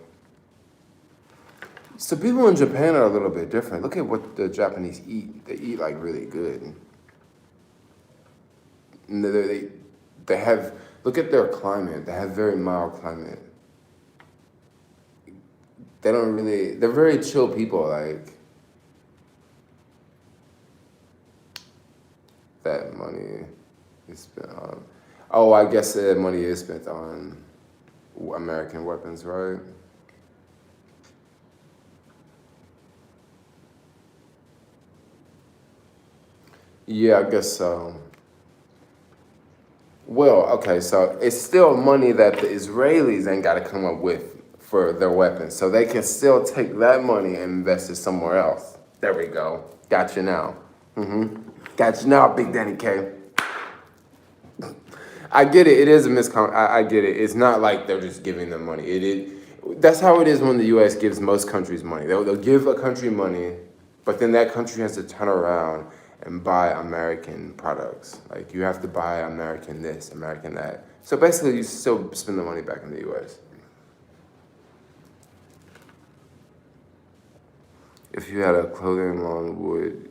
So people in Japan are a little bit different. Look at what the Japanese eat. They eat like really good. And they have, look at their climate. They have very mild climate. They don't really, they're very chill people. Like, that money is spent on, oh, I guess that money is spent on American weapons, right? Yeah, I guess so. Well, okay, so it's still money that the Israelis ain't got to come up with for their weapons. So they can still take that money and invest it somewhere else. There we go. Got you now. Got you now, Big Daddy K. I get it. It is a I get it. It's not like they're just giving them money. That's how it is when the U.S. gives most countries money. They'll give a country money, but then that country has to turn around and buy American products. Like, you have to buy American this, American that. So basically, you still spend the money back in the U.S. If you had a clothing line, would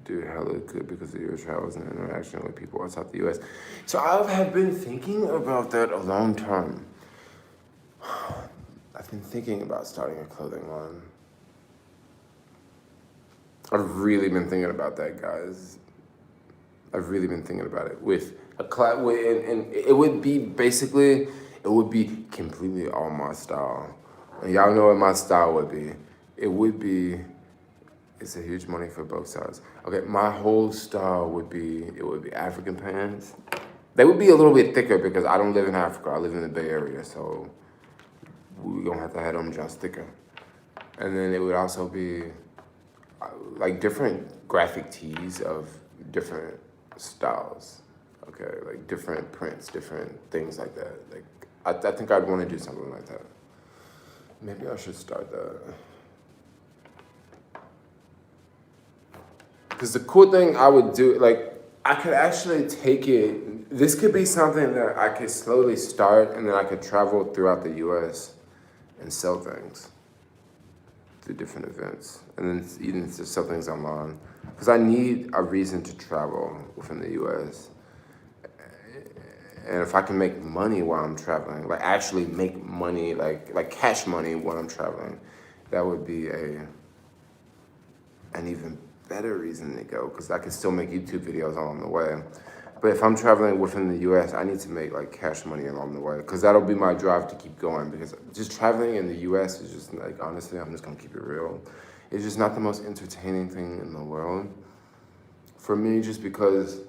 do hella good because of your travels and interaction with people outside the U.S. So I have been thinking about that a long time. I've been thinking about starting a clothing line. I've really been thinking about that, guys. I've really been thinking about it with a and it would be basically, it would be completely all my style. And y'all know what my style would be. It would be, it's a huge money for both sides. Okay, my whole style would be, it would be African pants. They would be a little bit thicker because I don't live in Africa. I live in the Bay Area, so we're gonna have to have them just thicker. And then it would also be like different graphic tees of different styles. Okay, like different prints, different things like that. Like, I think I'd want to do something like that. Maybe I should start that. Because the cool thing I would do, like, I could actually take it, this could be something that I could slowly start, and then I could travel throughout the U.S. and sell things through different events, and then even to sell things online. Because I need a reason to travel within the U.S. And if I can make money while I'm traveling, like actually make money, like cash money while I'm traveling, that would be an even better reason to go, because I can still make YouTube videos along the way. But if I'm traveling within the U.S., I need to make like cash money along the way, because that'll be my drive to keep going. Because just traveling in the U.S. is just like, honestly, I'm just gonna keep it real. It's just not the most entertaining thing in the world for me, just because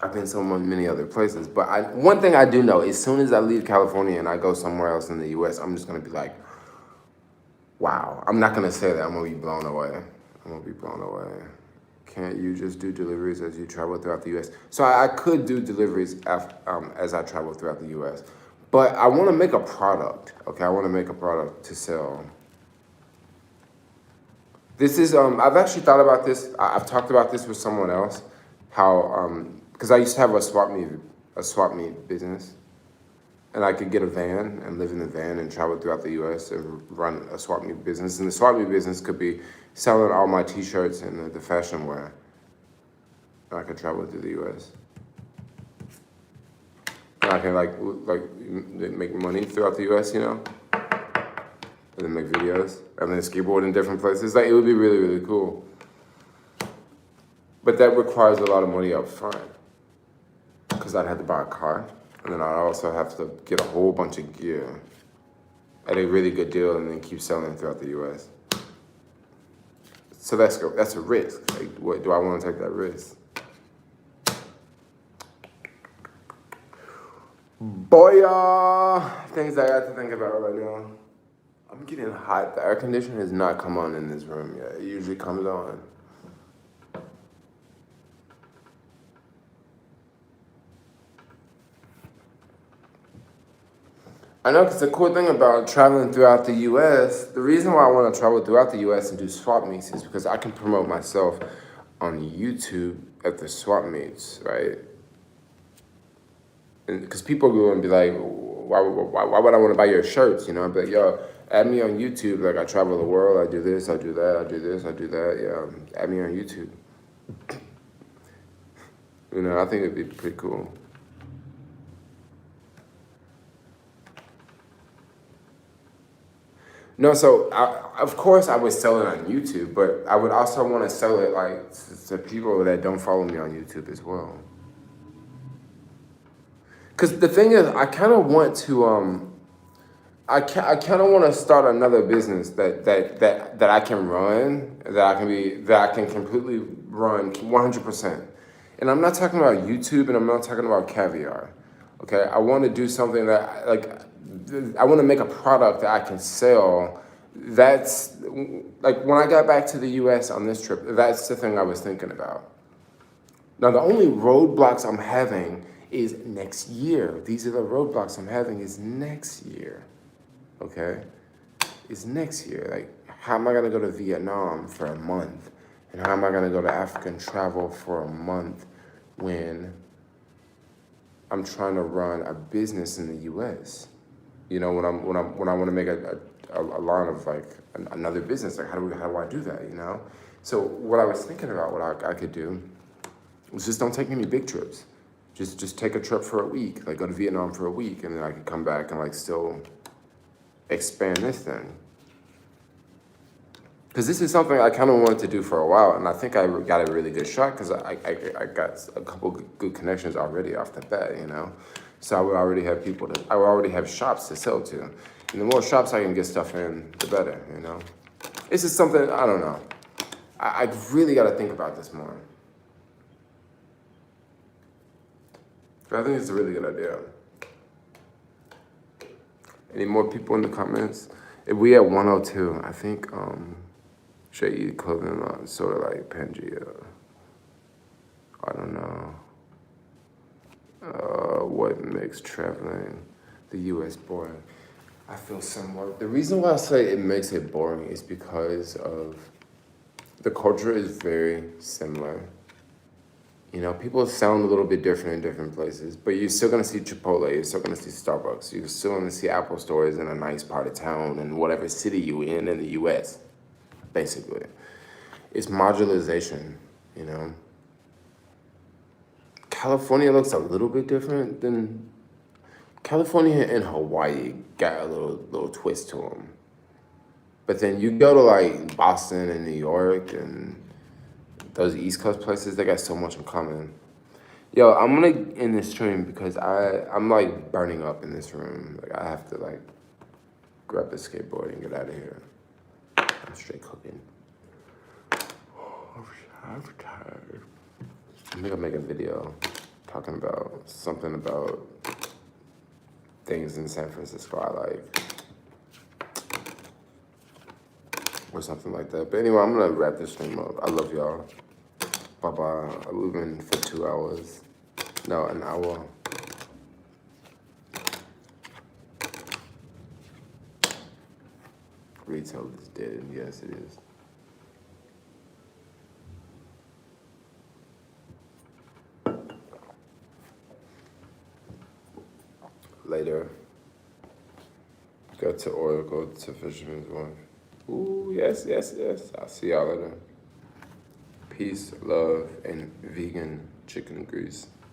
I've been so many other places. But one thing I do know, as soon as I leave California and I go somewhere else in the U.S., I'm just gonna be like, wow. I'm not gonna say that. I'm gonna be blown away. I'm gonna be blown away. Can't you just do deliveries as you travel throughout the U.S.? So I could do deliveries as I travel throughout the U.S. But I want to make a product, okay? I want to make a product to sell. This is, I've actually thought about this. I've talked about this with someone else, how, because I used to have a swap meet business. And I could get a van and live in the van and travel throughout the U.S. and run a swap meet business. And the swap meet business could be selling all my T-shirts and the fashion wear. And I could travel through the U.S. And I can like make money throughout the U.S., you know? And then make videos. And then skateboard in different places. Like, it would be really, really cool. But that requires a lot of money up front, because I'd have to buy a car. And then I'd also have to get a whole bunch of gear at a really good deal and then keep selling throughout the U.S. So that's a risk. Like, what do I want to take that risk? Boy, things I got to think about right now. I'm getting hot. The air conditioner has not come on in this room yet. It usually comes on. I know, because the cool thing about traveling throughout the U.S., the reason why I want to travel throughout the U.S. and do swap meets is because I can promote myself on YouTube at the swap meets, right? And because people go and be like, why would I want to buy your shirts? You know, I'd be like, yo, add me on YouTube. Like, I travel the world. I do this, I do that, I do this, I do that. Yeah, add me on YouTube. You know, I think it'd be pretty cool. No, so of course I would sell it on YouTube, but I would also want to sell it like to people that don't follow me on YouTube as well. Because the thing is, I kind of want to I kind of want to start another business that I can run, that I can completely run 100%. And I'm not talking about YouTube, and I'm not talking about caviar. Okay, I want to do something that I want to make a product that I can sell. That's like when I got back to the U.S. on this trip. That's the thing I was thinking about. Now the only roadblocks I'm having is next year. These are the roadblocks I'm having is next year. Okay, is next year. Like, how am I gonna go to Vietnam for a month, and how am I gonna go to Africa and travel for a month when I'm trying to run a business in the U.S.? You know, when I want to make a line of like another business, like how do I do that? You know, so what I was thinking about, what I could do, was just don't take any big trips. Just take a trip for a week, like go to Vietnam for a week, and then I could come back and like still expand this thing. Because this is something I kind of wanted to do for a while, and I think I got a really good shot because I got a couple good connections already off the bat, you know. So I would already have shops to sell to, and the more shops I can get stuff in, the better, you know. This is something I don't know. I really got to think about this more. I think it's a really good idea. Any more people in the comments? If we at 102, I think J.E. clothing line, sort of like Pangea. I don't know. What makes traveling the U.S. boring? I feel somewhat. The reason why I say it makes it boring is because of the culture is very similar. You know, people sound a little bit different in different places, but you're still gonna see Chipotle, you're still gonna see Starbucks, you're still gonna see Apple stores in a nice part of town in whatever city you in the U.S., basically. It's modularization, you know. California looks a little bit different than, California and Hawaii got a little twist to them. But then you go to like Boston and New York and those East Coast places, they got so much in common. Yo, I'm gonna end this stream because I'm like burning up in this room. Like I have to like grab the skateboard and get out of here. I'm straight cooking. I'm tired. I think I'll make a video talking about something about things in San Francisco I like. Or something like that. But anyway, I'm gonna wrap this stream up. I love y'all. Bye-bye. We've been for 2 hours. No, an hour. Retail is dead. Yes, it is. Later. Go to Oracle, to Fisherman's Wife. Ooh, yes. I'll see y'all later. Peace, love, and vegan chicken grease.